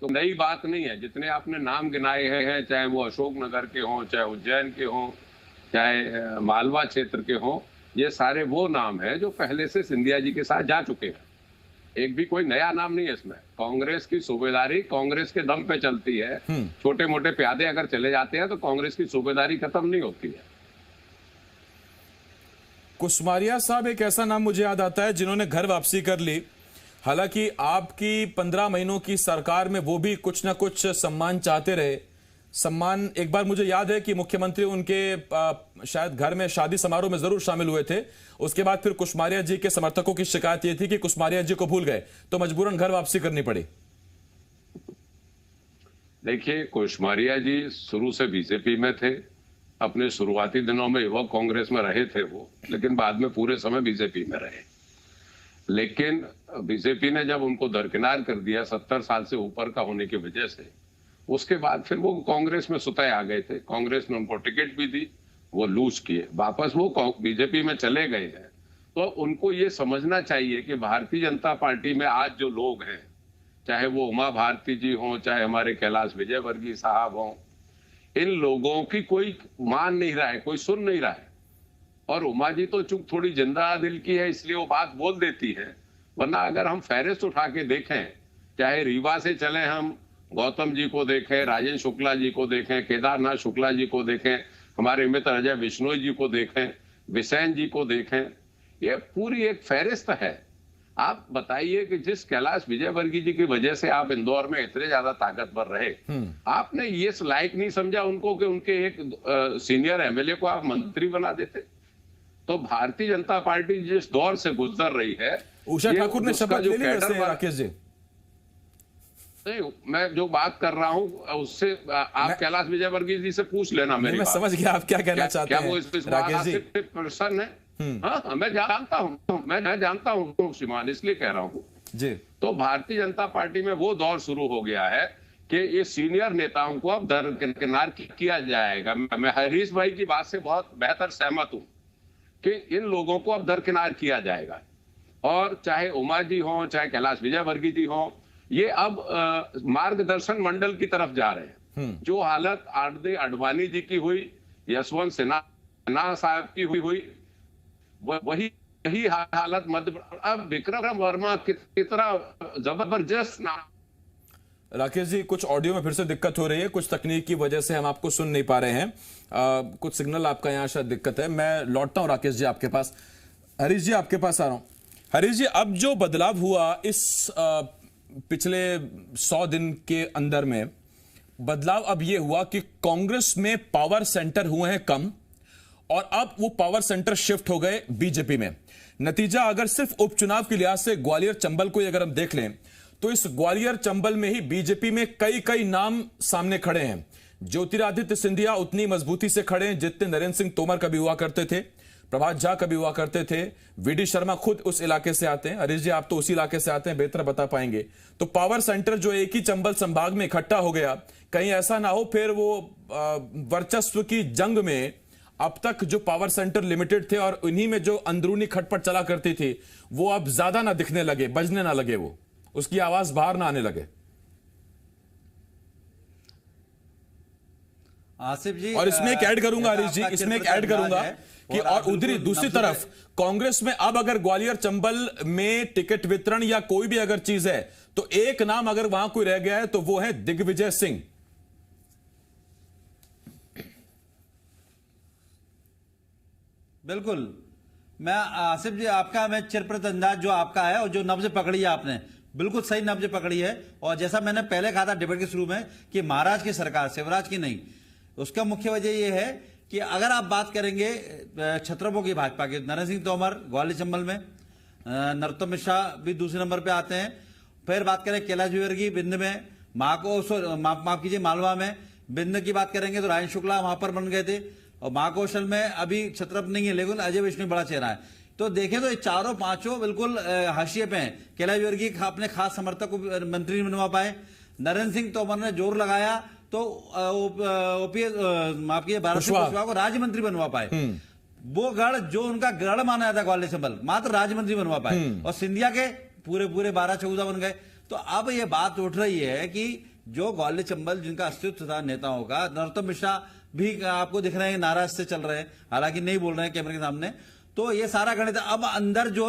तो नई बात नहीं है। जितने आपने नाम गिनाए हैं, चाहे वो अशोकनगर के हों, चाहे उज्जैन के हों, चाहे मालवा क्षेत्र के हों, ये सारे वो नाम हैं जो पहले से सिंधिया जी के साथ जा चुके हैं। एक भी कोई नया नाम नहीं है इसमें। कांग्रेस की सूबेदारी कांग्रेस के दम पे चलती है। छोटे मोटे प्यादे अगर चले जाते हैं तो कांग्रेस की सूबेदारी खत्म नहीं होती है। कुशमारिया साहब एक ऐसा नाम मुझे याद आता है जिन्होंने घर वापसी कर ली। हालांकि आपकी 15 महीनों की सरकार में वो भी कुछ ना कुछ सम्मान चाहते रहे। सम्मान, एक बार मुझे याद है कि मुख्यमंत्री उनके शायद घर में शादी समारोह में जरूर शामिल हुए थे। उसके बाद फिर कुशमारिया जी के समर्थकों की शिकायत ये थी कि कुशमारिया जी को भूल गए, तो मजबूरन घर वापसी करनी पड़ी। देखिए, कुशमारिया जी शुरू से बीजेपी में थे, अपने शुरुआती दिनों में युवक कांग्रेस में रहे थे वो, लेकिन बाद में पूरे समय बीजेपी में रहे। लेकिन बीजेपी ने जब उनको दरकिनार कर दिया 70 साल से ऊपर का होने की वजह से, उसके बाद फिर वो कांग्रेस में सुताए आ गए थे। कांग्रेस ने उनको टिकट भी दी, वो लूज किए, वापस वो बीजेपी में चले गए हैं। तो उनको ये समझना चाहिए कि भारतीय जनता पार्टी में आज जो लोग हैं, चाहे वो उमा भारती जी हों, चाहे हमारे कैलाश विजयवर्गीय साहब हों, इन लोगों की कोई मान नहीं रहा है, कोई सुन नहीं रहा है। और उमा जी तो चूंकि थोड़ी जिंदा दिल की है इसलिए वो बात बोल देती है, वरना अगर हम फहरिस्त उठा के देखें, चाहे रीवा से चले, हम गौतम जी को देखें, राजेंद्र शुक्ला जी को देखें, केदारनाथ शुक्ला जी को देखें, हमारे मित्र अजय बिश्नोई जी को देखें, विसैन जी को देखें, ये पूरी एक फहरिस्त है। आप बताइए कि जिस कैलाश विजयवर्गीय जी की वजह से आप इंदौर में इतने ज्यादा ताकतवर रहे, आपने ये लायक नहीं समझा उनको कि उनके एक सीनियर एमएलए को आप मंत्री बना देते। तो भारतीय जनता पार्टी जिस दौर से गुजर रही है, उषा ठाकुर ने शपथ ले ली वैसे राकेश जी। नहीं, मैं जो बात कर रहा हूँ उससे आप कैलाश विजयवर्गीय जी से पूछ लेना। मैं समझ गया आप क्या कहना चाहते हैं। क्या वो इस राकेश जी प्रसन्न है? हाँ, मैं जानता हूँ श्रीमान, इसलिए कह रहा हूँ जी। तो भारतीय जनता पार्टी में वो दौर शुरू हो गया है कि ये सीनियर नेताओं को अब दरकिनार किया जाएगा। मैं हरीश भाई की बात से बहुत बेहतर सहमत हूँ कि इन लोगों को अब दरकिनार किया जाएगा। और चाहे उमा जी हो, चाहे कैलाश विजयवर्गीय जी हो, ये अब मार्गदर्शन मंडल की तरफ जा रहे हैं। जो हालत आरडी अडवाणी जी की हुई, यशवंत सिन्हा साहब की हुई, वही हालत मध्य। अब विक्रम वर्मा कितना जबरदस्त नाम। राकेश जी, कुछ ऑडियो में फिर से दिक्कत हो रही है, कुछ तकनीक की वजह से हम आपको सुन नहीं पा रहे हैं। कुछ सिग्नल आपका यहाँ शायद दिक्कत है। मैं लौटता हूँ राकेश जी आपके पास। हरीश जी आपके पास आ रहा हूं। हरीश जी, अब जो बदलाव हुआ इस पिछले 100 दिन के अंदर में, बदलाव अब यह हुआ कि कांग्रेस में पावर सेंटर हुए हैं कम और अब वो पावर सेंटर शिफ्ट हो गए बीजेपी में। नतीजा अगर सिर्फ उपचुनाव के लिहाज से ग्वालियर चंबल को अगर हम देख लें तो इस ग्वालियर चंबल में ही बीजेपी में कई नाम सामने खड़े हैं। ज्योतिरादित्य सिंधिया उतनी मजबूती से खड़े हैं जितने नरेंद्र सिंह तोमर कभी हुआ करते थे। प्रभात झा कभी हुआ करते थे, वीडी शर्मा खुद उस इलाके से आते हैं, हरीश जी आप तो उसी इलाके से आते हैं, बेहतर बता पाएंगे। तो पावर सेंटर जो एक ही चंबल संभाग में इकट्ठा हो गया, कहीं ऐसा ना हो फिर वो वर्चस्व की जंग में अब तक जो पावर सेंटर लिमिटेड थे और उन्हीं में जो अंदरूनी खटपट चला करती थी वो अब ज्यादा ना दिखने लगे, बजने ना लगे, वो उसकी आवाज बाहर ना आने लगे। आसिफ जी, और इसमें एक ऐड करूंगा हरीश जी, इसमें एक ऐड करूंगा कि और उधरी दूसरी तरफ कांग्रेस में अब अगर ग्वालियर चंबल में टिकट वितरण या कोई भी अगर चीज है तो एक नाम अगर वहां कोई रह गया है तो वो है दिग्विजय सिंह। बिल्कुल, मैं आसिफ जी आपका मैं चिरप्रत अंदाज जो आपका है और जो नब्ज पकड़ी है आपने, बिल्कुल सही नब्ज पकड़ी है। और जैसा मैंने पहले कहा था डिबेट के शुरू में कि महाराज की सरकार, शिवराज की नहीं, उसका मुख्य वजह यह है कि अगर आप बात करेंगे छत्रपों की भाजपा के, नरेंद्र सिंह तोमर ग्वालियर चंबल में, नरोत्तम मिश्रा भी दूसरे नंबर पे आते हैं। फिर बात करें कैलाश विवर्गीय बिंद में, माफ कीजिए मालवा में, बिंद की बात करेंगे तो रायन शुक्ला वहां पर बन गए थे, और महाकौशल में अभी छत्रप नहीं है लेकिन अजय विष्णु बड़ा चेहरा है। तो देखें तो ये चारों पांचों बिल्कुल हाशिए पे हैं। कैलाश विवर्गीय अपने खास समर्थक को मंत्री बनवा पाए, नरेंद्र सिंह तोमर ने जोर लगाया तो माफ कीजिए भारत सिंह कुशवाहा को राज्य मंत्री बनवा पाए। वो गढ़ जो उनका गढ़ माना जाता है ग्वालियर चंबल, मात्र राज्य मंत्री बनवा पाए, और सिंधिया के पूरे 12-14 बन गए। तो अब ये बात उठ रही है कि जो ग्वालियर चंबल जिनका अस्तित्व था नेताओं का, नरोत्तम मिश्रा भी आपको दिख रहे हैं नाराज से चल रहे हैं, हालांकि नहीं बोल रहे हैं कैमरे के सामने। तो ये सारा गणित अब अंदर जो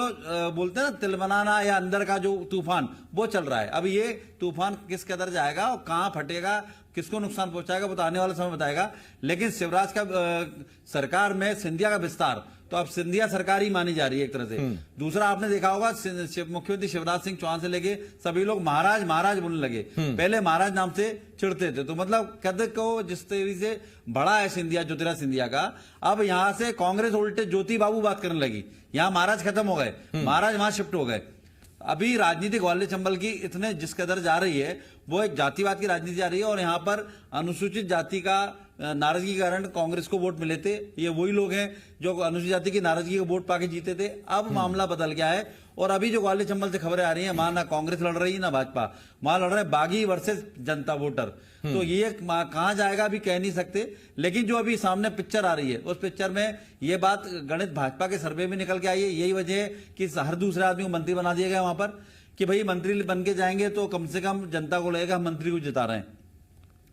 बोलते हैं ना तिल बनाना, या अंदर का जो तूफान वो चल रहा है। अब ये तूफान किस कदर जाएगा और कहां फटेगा, किसको नुकसान पहुंचाएगा, वो तो आने वाला समय बताएगा। लेकिन शिवराज का सरकार में सिंधिया का विस्तार, तो अब सिंधिया सरकार ही मानी जा रही है एक तरह से। दूसरा आपने देखा होगा मुख्यमंत्री शिवराज सिंह चौहान से लेके सभी लोग महाराज महाराज बोलने लगे, पहले महाराज नाम से चिढ़ते थे। तो मतलब कद को जिस तरीके से बड़ा है सिंधिया, ज्योतिराज सिंधिया का, अब यहां से कांग्रेस उल्टे ज्योति बाबू बात करने लगी, यहां महाराज खत्म हो गए, महाराज वहां शिफ्ट हो गए। अभी राजनीति ग्वालियर चंबल की इतने जिस कदर जा रही है वो एक जातिवाद की राजनीति जा रही है, और यहाँ पर अनुसूचित जाति का नाराजगी के कारण कांग्रेस को वोट मिले थे। ये वही लोग हैं जो अनुसूचित जाति की नाराजगी का वोट पाके जीते थे। अब मामला बदल गया है, और अभी जो ग्वालियर चंबल से खबरें आ रही हैं, वहां ना कांग्रेस लड़ रही है ना भाजपा, वहां लड़ रहे बागी वर्सेस जनता वोटर। तो ये कहां जाएगा अभी कह नहीं सकते। लेकिन जो अभी सामने पिक्चर आ रही है उस पिक्चर में ये बात गणित भाजपा के सर्वे में निकल के आई है। यही वजह है कि हर दूसरे आदमी को मंत्री बना दिया गया वहां पर, कि भाई मंत्री बन के जाएंगे तो कम से कम जनता को लगेगा हम मंत्री को जिता रहे हैं,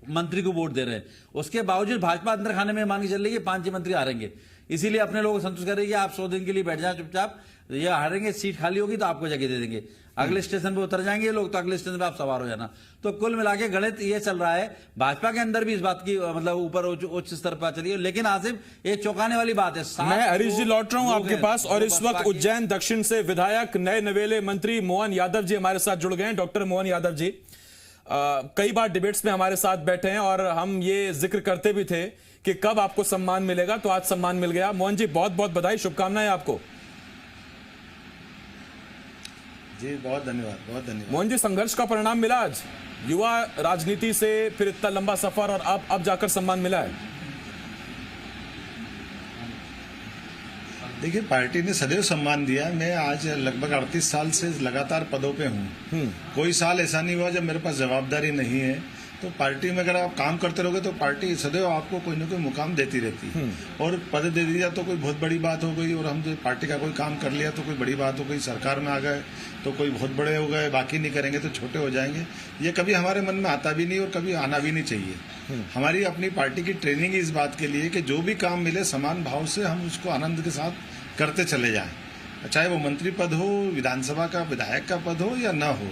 मंत्री को वोट दे रहे हैं। उसके बावजूद भाजपा अंदर खाने में मान के चल रही है 5 मंत्री हारेंगे, इसीलिए अपने लोगों को संतुष्ट कर रही है कि आप 100 दिन के लिए बैठ जाए चुपचाप, ये हारेंगे, सीट खाली होगी तो आपको जगह दे देंगे, अगले स्टेशन पे उतर जाएंगे लोग तो अगले स्टेशन पे आप सवार हो जाना। तो कुल मिला के गणित ये चल रहा है, भाजपा के अंदर भी इस बात की मतलब ऊपर उच्च स्तर पर चली है। लेकिन आसिफ ये चौंकाने वाली बात है, मैं हरीश जी लौट रहा हूं आपके पास, और इस वक्त उज्जैन दक्षिण से विधायक नए नवेले मंत्री मोहन यादव जी हमारे साथ जुड़ गए हैं। डॉक्टर मोहन यादव जी कई बार डिबेट्स में हमारे साथ बैठे हैं और हम ये जिक्र करते भी थे कि कब आपको सम्मान मिलेगा, तो आज सम्मान मिल गया। मोहन जी बहुत बहुत बधाई, शुभकामनाएं आपको। जी बहुत धन्यवाद, बहुत धन्यवाद। मोहन जी संघर्ष का परिणाम मिला आज, युवा राजनीति से फिर इतना लंबा सफर और अब जाकर सम्मान मिला है। देखिए पार्टी ने सदैव सम्मान दिया। मैं आज लगभग 38 साल से लगातार पदों पे हूँ। कोई साल ऐसा नहीं हुआ जब मेरे पास जवाबदारी नहीं है। तो पार्टी में अगर आप काम करते रहोगे तो पार्टी सदैव आपको कोई ना कोई मुकाम देती रहती है, और पद दे दिया तो कोई बहुत बड़ी बात हो गई, और हम जो पार्टी का कोई काम कर लिया तो कोई बड़ी बात हो गई, सरकार में आ गए तो कोई बहुत बड़े हो गए, बाकी नहीं करेंगे तो छोटे हो जाएंगे। ये कभी हमारे मन में आता भी नहीं और कभी आना भी नहीं चाहिए। हमारी अपनी पार्टी की ट्रेनिंग इस बात के लिए कि जो भी काम मिले समान भाव से हम उसको आनंद के साथ करते चले जाएं, चाहे वो मंत्री पद हो, विधानसभा का विधायक का पद हो या ना हो।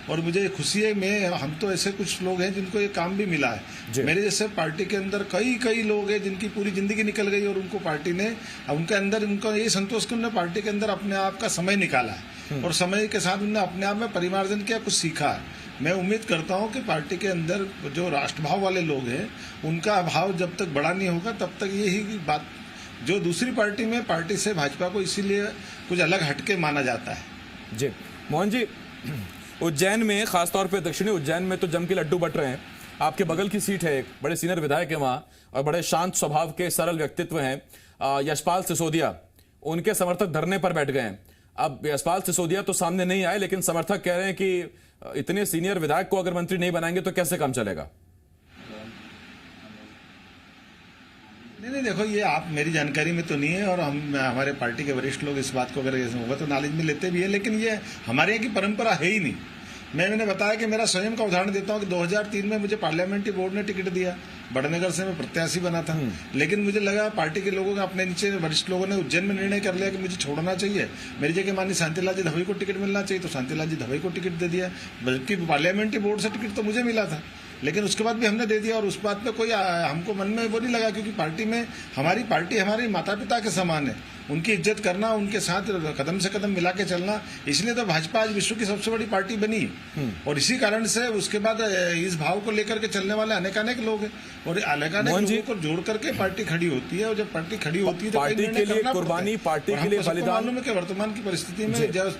और मुझे खुशी है, हम तो ऐसे कुछ लोग हैं जिनको ये काम भी मिला है। मेरे जैसे पार्टी के अंदर कई लोग हैं जिनकी पूरी जिंदगी निकल गई और उनको पार्टी ने, उनके अंदर उनका ये संतोष कि उन्होंने पार्टी के अंदर अपने आप का समय निकाला है, और समय के साथ उन्होंने अपने आप में परिमार्जन किया, कुछ सीखा है। मैं उम्मीद करता हूं कि पार्टी के अंदर जो राष्ट्रभाव वाले लोग हैं उनका अभाव जब तक बड़ा नहीं होगा तब तक यही बात, जो दूसरी पार्टी में पार्टी से भाजपा को इसीलिए कुछ अलग हटके माना जाता है। जी मोहन जी, उज्जैन में खासतौर पे दक्षिणी उज्जैन में तो जम के लड्डू बट रहे हैं। आपके बगल की सीट है, एक बड़े सीनियर विधायक है वहां और बड़े शांत स्वभाव के सरल व्यक्तित्व हैं, यशपाल सिसोदिया। उनके समर्थक धरने पर बैठ गए हैं। अब यशपाल सिसोदिया तो सामने नहीं आए, लेकिन समर्थक कह रहे हैं कि इतने सीनियर विधायक को अगर मंत्री नहीं बनाएंगे तो कैसे काम चलेगा। नहीं, देखो, ये आप मेरी जानकारी में तो नहीं है, और हम हमारे पार्टी के वरिष्ठ लोग इस बात को अगर होगा तो नॉलेज में लेते भी है, लेकिन ये हमारे यहाँ की परंपरा है ही नहीं। मैंने बताया कि मेरा स्वयं का उदाहरण देता हूँ कि 2003 में मुझे पार्लियामेंट्री बोर्ड ने टिकट दिया, बड़नगर से मैं प्रत्याशी बना था, लेकिन मुझे लगा पार्टी के लोगों का, अपने नीचे वरिष्ठ लोगों ने उज्जैन में निर्णय कर लिया कि मुझे छोड़ना चाहिए, मेरी जगह माननीय शांतिलाल जी धवई को टिकट मिलना चाहिए, तो शांतिलाल जी धवई को टिकट दे दिया, बल्कि पार्लियामेंट्री बोर्ड से टिकट तो मुझे मिला था, लेकिन उसके बाद भी हमने दे दिया। और उस बात पे कोई हमको मन में वो नहीं लगा, क्योंकि पार्टी में हमारी पार्टी हमारे माता पिता के समान है, उनकी इज्जत करना, उनके साथ कदम से कदम मिला के चलना, इसलिए तो भाजपा आज विश्व की सबसे बड़ी पार्टी बनी। और इसी कारण से उसके बाद इस भाव को लेकर के चलने वाले अनेकानेक लोग हैं, और अनेकानेक लोगों को जोड़ करके पार्टी खड़ी होती है, और जब पार्टी खड़ी होती है तो पार्टी के लिए कुर्बानी, पार्टी के लिए बलिदान, मालूम है कि वर्तमान की परिस्थिति में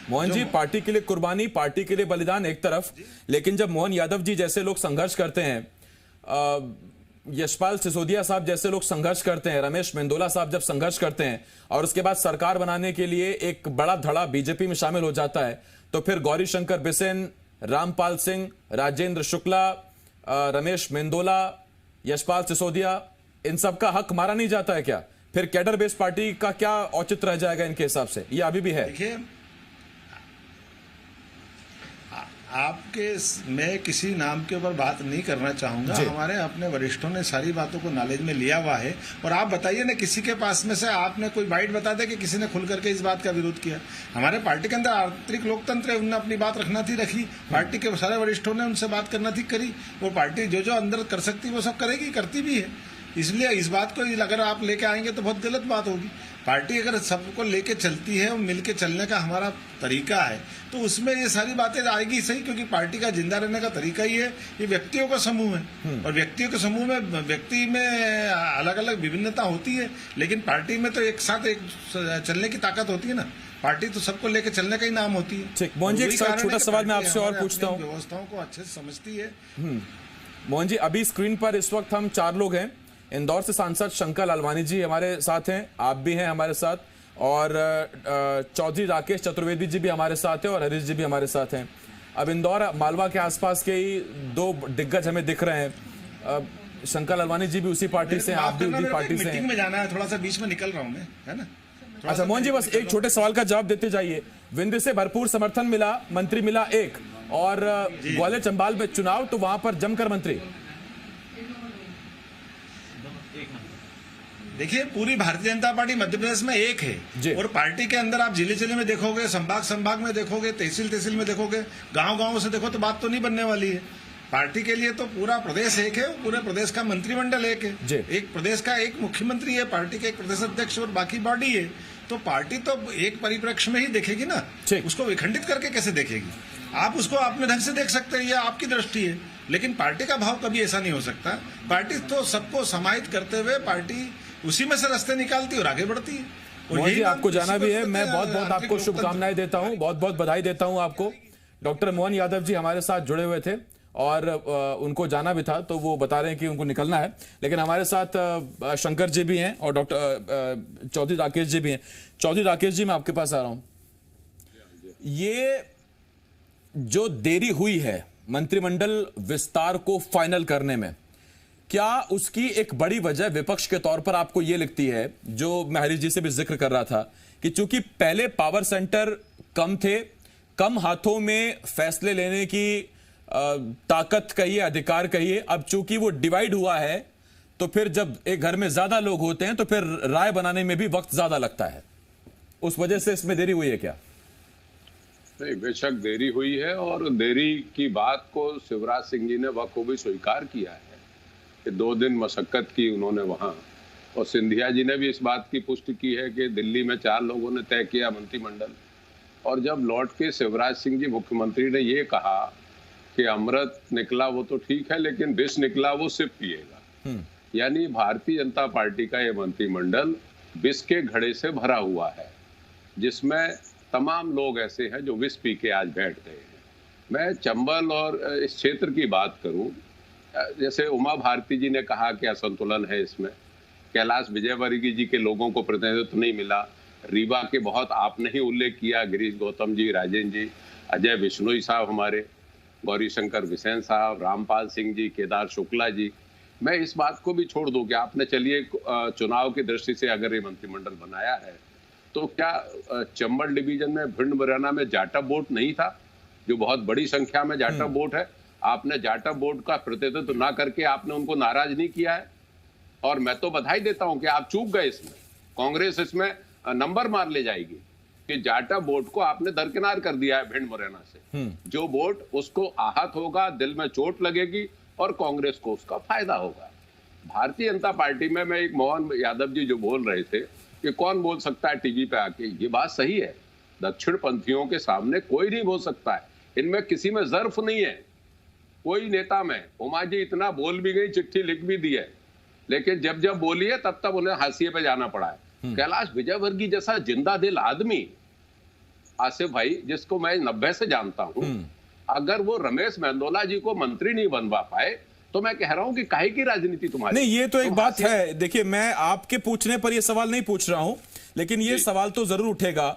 मोहन जी, पार्टी के लिए कुर्बानी, पार्टी के लिए बलिदान एक तरफ, लेकिन जब मोहन यादव जी जैसे लोग संघर्ष करते हैं, यशपाल सिसोदिया साहब जैसे लोग संघर्ष करते हैं, रमेश मेंदोला साहब जब संघर्ष करते हैं और उसके बाद सरकार बनाने के लिए एक बड़ा धड़ा बीजेपी में शामिल हो जाता है, तो फिर गौरीशंकर बिसेन, रामपाल सिंह, राजेंद्र शुक्ला, रमेश मेंदोला, यशपाल सिसोदिया, इन सब का हक मारा नहीं जाता है क्या? फिर कैडर बेस्ड पार्टी का क्या औचित्य रह जाएगा इनके हिसाब से? ये अभी भी है। देखिए, आपके मैं किसी नाम के ऊपर बात नहीं करना चाहूंगा, हमारे अपने वरिष्ठों ने सारी बातों को नॉलेज में लिया हुआ है। और आप बताइए ना, किसी के पास में से आपने कोई बाइट बता दे कि किसी ने खुल करके इस बात का विरोध किया। हमारे पार्टी के अंदर आंतरिक लोकतंत्र है, उन्होंने अपनी बात रखना थी रखी, पार्टी के सारे वरिष्ठों ने उनसे बात करना थी करी, वो पार्टी जो जो अंदर कर सकती है वो सब करेगी, करती भी है। इसलिए इस बात को अगर आप लेके आएंगे तो बहुत गलत बात होगी। पार्टी अगर सबको लेके चलती है और मिलके चलने का हमारा तरीका है, तो उसमें ये सारी बातें आएगी सही, क्योंकि पार्टी का जिंदा रहने का तरीका ही है, ये व्यक्तियों का समूह है, और व्यक्तियों के समूह में व्यक्ति में अलग अलग विभिन्नता होती है, लेकिन पार्टी में तो एक साथ एक चलने की ताकत होती है ना। पार्टी तो सबको लेके चलने का ही नाम होती है। ठीक, मोहन जी, एक छोटा सवाल मैं आपसे और पूछता हूँ। व्यवस्थाओं को अच्छे से समझती है। मोहन जी, अभी स्क्रीन पर इस वक्त हम 4 लोग हैं। इंदौर से सांसद शंकर लालवानी जी हमारे साथ हैं, आप भी हैं हमारे साथ, और चौधरी राकेश चतुर्वेदी जी भी हमारे साथ हैं, और हरीश जी भी हमारे साथ हैं। अब इंदौर मालवा के आसपास के ही 2 दिग्गज हमें दिख रहे हैं। शंकर लालवानी जी भी उसी पार्टी से हैं, आप भी उसी पार्टी से हैं। मीटिंग में जाना है, थोड़ा सा बीच में निकल रहा हूं मैं, है ना। अच्छा मोहन जी, बस एक छोटे सवाल का जवाब देते जाइए। विंध्य से भरपूर समर्थन मिला, मंत्री मिला एक, और ग्वालियर चंबाल में चुनाव तो वहां पर जमकर मंत्री। देखिए, पूरी भारतीय जनता पार्टी मध्य प्रदेश में एक है, और पार्टी के अंदर आप जिले जिले में देखोगे, संभाग में देखोगे, तहसील में देखोगे, गांव से देखो, तो बात तो नहीं बनने वाली है। पार्टी के लिए तो पूरा प्रदेश एक है, पूरे प्रदेश का मंत्रिमंडल एक है, एक प्रदेश का एक मुख्यमंत्री है, पार्टी के एक प्रदेश अध्यक्ष और बाकी बॉडी है। तो पार्टी तो एक परिप्रेक्ष्य में ही देखेगी ना, उसको विखंडित करके कैसे देखेगी? आप उसको अपने ढंग से देख सकते हैं, यह आपकी दृष्टि है, लेकिन पार्टी का भाव कभी ऐसा नहीं हो सकता। पार्टी तो सबको समाहित करते हुए पार्टी उसी में से रास्ते निकालती और आगे बढ़ती है। मोहन जी, आपको जाना भी है, मैं बहुत बहुत आपको शुभकामनाएं देता हूं, बहुत बहुत बधाई देता हूं आपको। डॉक्टर मोहन यादव जी हमारे साथ जुड़े हुए थे और उनको जाना भी था, तो वो बता रहे हैं कि उनको निकलना है, लेकिन हमारे साथ शंकर जी भी हैं और डॉक्टर चौधरी राकेश जी भी हैं। चौधरी राकेश जी, मैं आपके पास आ रहा हूं। ये जो देरी हुई है मंत्रिमंडल विस्तार को फाइनल करने में, क्या उसकी एक बड़ी वजह विपक्ष के तौर पर आपको यह लगती है, जो मैं हरीश जी से भी जिक्र कर रहा था, कि चूंकि पहले पावर सेंटर कम थे, कम हाथों में फैसले लेने की ताकत कहिए, अधिकार कहिए, अब चूंकि वो डिवाइड हुआ है, तो फिर जब एक घर में ज्यादा लोग होते हैं तो फिर राय बनाने में भी वक्त ज्यादा लगता है, उस वजह से इसमें देरी हुई है क्या? नहीं, बेशक देरी हुई है, और देरी की बात को शिवराज सिंह जी ने बखूबी स्वीकार किया है कि 2 दिन मशक्कत की उन्होंने वहां, और सिंधिया जी ने भी इस बात की पुष्टि की है कि दिल्ली में 4 लोगों ने तय किया मंत्रिमंडल, और जब लौट के शिवराज सिंह जी मुख्यमंत्री ने ये कहा कि अमृत निकला वो तो ठीक है, लेकिन विष निकला वो सिर्फ पिएगा। यानी भारतीय जनता पार्टी का ये मंत्रिमंडल विष के घड़े से भरा हुआ है, जिसमें तमाम लोग ऐसे हैं जो विष पी के आज बैठ गए हैं। मैं चंबल और इस क्षेत्र की बात करूं, जैसे उमा भारती जी ने कहा कि असंतुलन है इसमें, कैलाश विजयवर्गीय जी के लोगों को प्रतिनिधित्व नहीं मिला, रीवा के बहुत आपने ही उल्लेख किया, गिरीश गौतम जी, राजेंद्र जी, अजय बिश्नोई साहब हमारे, गौरी शंकर बिसेन साहब, रामपाल सिंह जी, केदार शुक्ला जी। मैं इस बात को भी छोड़ दूं कि आपने चलिए चुनाव की दृष्टि से अगर ये मंत्रिमंडल बनाया है तो क्या चंबल डिवीजन में भिंड मुरैना में जाटव वोट नहीं था, जो बहुत बड़ी संख्या में जाटव वोट है? आपने जाटव वोट का प्रतिनिधित्व ना करके आपने उनको नाराज नहीं किया है। और मैं तो बधाई देता हूं कि आप चूक गए इसमें, कांग्रेस इसमें नंबर मार ले जाएगी कि जाटव वोट को आपने दरकिनार कर दिया है भिंड मुरैना से। जो वोट उसको आहत होगा, दिल में चोट लगेगी और कांग्रेस को उसका फायदा होगा। भारतीय जनता पार्टी में मैं एक मोहन यादव जी जो बोल रहे थे कि कौन बोल सकता है टीवी पे आके, ये बात सही है। दक्षिण पंथियों के सामने कोई नहीं बोल सकता है, इनमें किसी में ज़र्फ नहीं है कोई नेता में। उमा जी इतना बोल भी गई, चिट्ठी लिख भी दी है, लेकिन जब जब बोली है तब तब उन्हें हाशिए पे जाना पड़ा है। कैलाश विजयवर्गीय जैसा जिंदा दिल आदमी, आसिफ भाई, जिसको मैं 90 से जानता हूं, अगर वो रमेश मेंदोला जी को मंत्री नहीं बनवा पाए तो मैं कह रहा हूं कि काहे की राजनीति तुम्हारी। नहीं, ये तो एक बात है। देखिए, मैं आपके पूछने पर ये सवाल नहीं पूछ रहा हूं, लेकिन ये सवाल तो जरूर उठेगा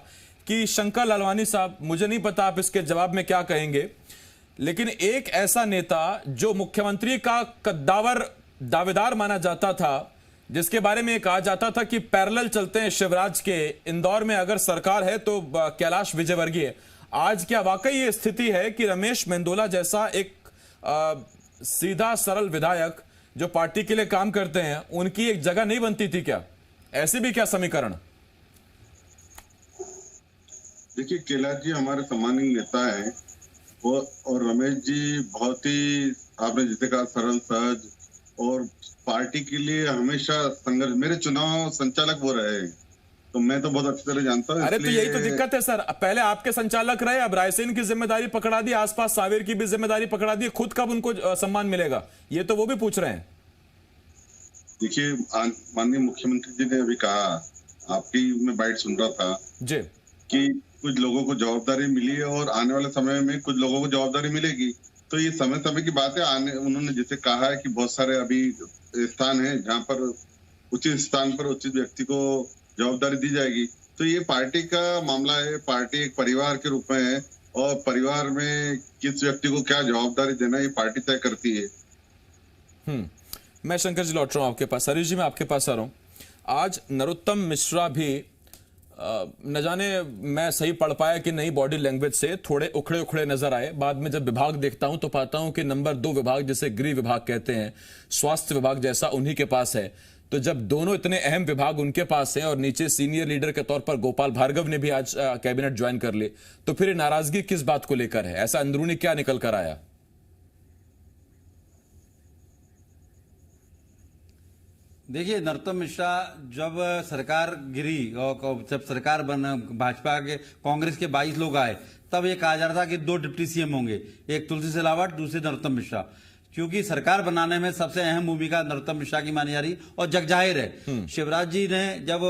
कि शंकर लालवानी साहब, मुझे नहीं पता आप इसके जवाब में क्या कहेंगे, लेकिन एक ऐसा नेता जो मुख्यमंत्री का दावेदार माना जाता था, जिसके बारे में कहा जाता था कि पैरेलल चलते हैं शिवराज के, इंदौर में अगर सरकार है तो कैलाश विजयवर्गीय, आज क्या वाकई ये स्थिति है कि रमेश मेंदोला जैसा एक सीधा सरल विधायक जो पार्टी के लिए काम करते हैं, उनकी एक जगह नहीं बनती थी क्या? ऐसे भी क्या समीकरण? देखिए, कैलाश जी हमारे सम्मानीय नेता हैं और रमेश जी बहुत ही, आपने जिसे कहा, सरल सहज और पार्टी के लिए हमेशा संघर्ष। मेरे चुनाव संचालक वो रहे, तो मैं तो बहुत अच्छी तरह जानता हूँ। अरे तो यही तो दिक्कत है सर, पहले आपके संचालक रहे, अब रायसेन की जिम्मेदारी पकड़ा दी, आसपास सावेर की भी जिम्मेदारी पकड़ा दी, खुद कब उनको सम्मान मिलेगा, ये तो वो भी पूछ रहे हैं। देखिए, माननीय मुख्यमंत्री जी ने अभी कहा, आपकी मैं बाइट सुन रहा था जी, कि कुछ लोगों को जवाबदारी मिली है और आने वाले समय में कुछ लोगों को जवाबदारी मिलेगी। तो ये समय समय की बात है। उन्होंने जैसे कहा है कि बहुत सारे अभी स्थान है जहाँ पर उचित स्थान पर उचित व्यक्ति को जवाबदारी दी जाएगी। तो ये पार्टी का मामला है, पार्टी एक परिवार के रूप में है और परिवार में किस व्यक्ति को क्या जवाबदारी देना ये पार्टी तय करती है। मैं शंकर जी लौट रहा हूं आपके पास। हरीश जी, मैं आपके पास आ रहा हूं। आज नरोत्तम मिश्रा भी न जाने मैं सही पढ़ पाया कि नहीं, बॉडी लैंग्वेज से थोड़े उखड़े उखड़े नजर आए। बाद में जब विभाग देखता हूं तो पाता हूं कि नंबर 2 विभाग, जिसे गृह विभाग कहते हैं, स्वास्थ्य विभाग जैसा, उन्हीं के पास है। तो जब दोनों इतने अहम विभाग उनके पास हैं और नीचे सीनियर लीडर के तौर पर गोपाल भार्गव ने भी आज कैबिनेट ज्वाइन कर ली, तो फिर नाराजगी किस बात को लेकर है? ऐसा अंदरूनी क्या निकल कर आया? देखिए, नरोत्तम मिश्रा जब सरकार गिरी और जब सरकार भाजपा के कांग्रेस के 22 लोग आए, तब ये कहा जा रहा था कि 2 डिप्टी सीएम होंगे, एक तुलसी सिलावट, दूसरे नरोत्तम मिश्रा, क्योंकि सरकार बनाने में सबसे अहम भूमिका नरोत्तम मिश्रा की मानी जा रही। और जगजाहिर है, शिवराज जी ने जब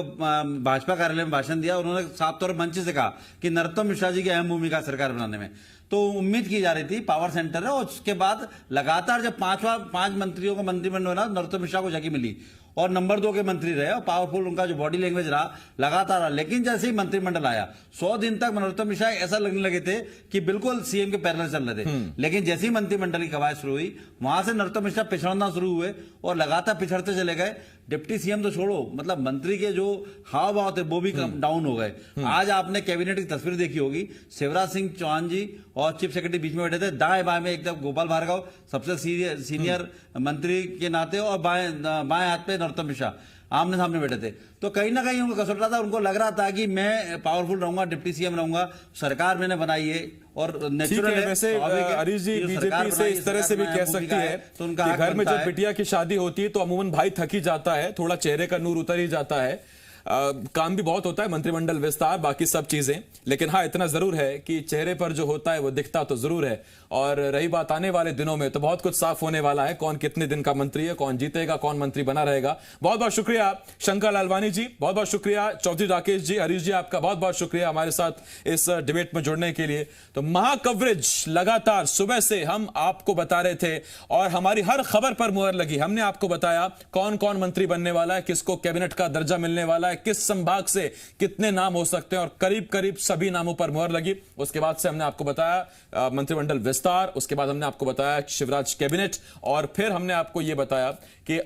भाजपा कार्यालय में भाषण दिया, उन्होंने साफ तौर पर मंच से कहा कि नरोत्तम मिश्रा जी की अहम भूमिका सरकार बनाने में। तो उम्मीद की जा रही थी पावर सेंटर है, और उसके बाद लगातार जब 5 मंत्रियों को मंत्रिमंडल बना, नरोत्तम मिश्रा को जगह मिली और नंबर 2 के मंत्री रहे और पावरफुल उनका जो बॉडी लैंग्वेज रहा लगातार रहा। लेकिन जैसे ही मंत्रिमंडल आया, 100 दिन तक नरोत्तम मिश्रा ऐसा लगने लगे थे कि बिल्कुल सीएम के पैरेलल चल रहे थे। लेकिन जैसे ही मंत्रिमंडल की कवायद शुरू हुई, वहां से नरोत्तम मिश्रा पिछड़ना शुरू हुए और लगातार पिछड़ते चले गए। डिप्टी सीएम तो छोड़ो, मतलब मंत्री के जो हाव भाव थे वो भी डाउन हो गए। आज आपने कैबिनेट की तस्वीर देखी होगी, शिवराज सिंह चौहान जी और चीफ सेक्रेटरी बीच में बैठे थे, दाएं बाएं में एकदम गोपाल भार्गव सबसे सीनियर मंत्री के नाते, और बाएं हाथ पे नरोत्तम मिश्रा आमने सामने बैठे थे। तो कहीं ना कहीं उनको कसर रहा था, उनको लग रहा था कि मैं पावरफुल रहूंगा, डिप्टी सीएम रहूंगा, सरकार मैंने बनाई है। और नेचुरल है, वैसे हरीश जी बीजेपी से इस तरह से भी कह सकती है तो उनका कि घर में जब बिटिया की शादी होती है तो अमूमन भाई थक ही जाता है, थोड़ा चेहरे का नूर उतर ही जाता है, काम भी बहुत होता है, मंत्रिमंडल विस्तार, बाकी सब चीजें, लेकिन हाँ इतना जरूर है कि चेहरे पर जो होता है वो दिखता तो जरूर है। और रही बात आने वाले दिनों में, तो बहुत कुछ साफ होने वाला है, कौन कितने दिन का मंत्री है, कौन जीतेगा, कौन मंत्री बना रहेगा। बहुत बहुत शुक्रिया शंकर लालवानी जी, बहुत बहुत शुक्रिया चौधरी राकेश जी, हरीश जी आपका बहुत बहुत शुक्रिया हमारे साथ इस डिबेट में जुड़ने के लिए। तो महा कवरेज लगातार सुबह से हम आपको बता रहे थे और हमारी हर खबर पर मुहर लगी, हमने आपको बताया कौन कौन मंत्री बनने वाला है, किसको कैबिनेट का दर्जा मिलने वाला है, किस संभाग से कितने नाम हो सकते हैं, और करीब करीब सभी नामों पर मुहर लगी। उसके बाद से हमने आपको बताया मंत्रिमंडल विस्तार, उसके बाद हमने आपको बताया शिवराज कैबिनेट, और फिर हमने आपको यह बताया कि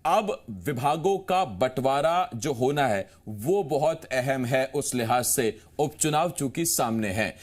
अब विभागों का बंटवारा जो होना है वो बहुत अहम है उस लिहाज से उपचुनाव चूंकि सामने है।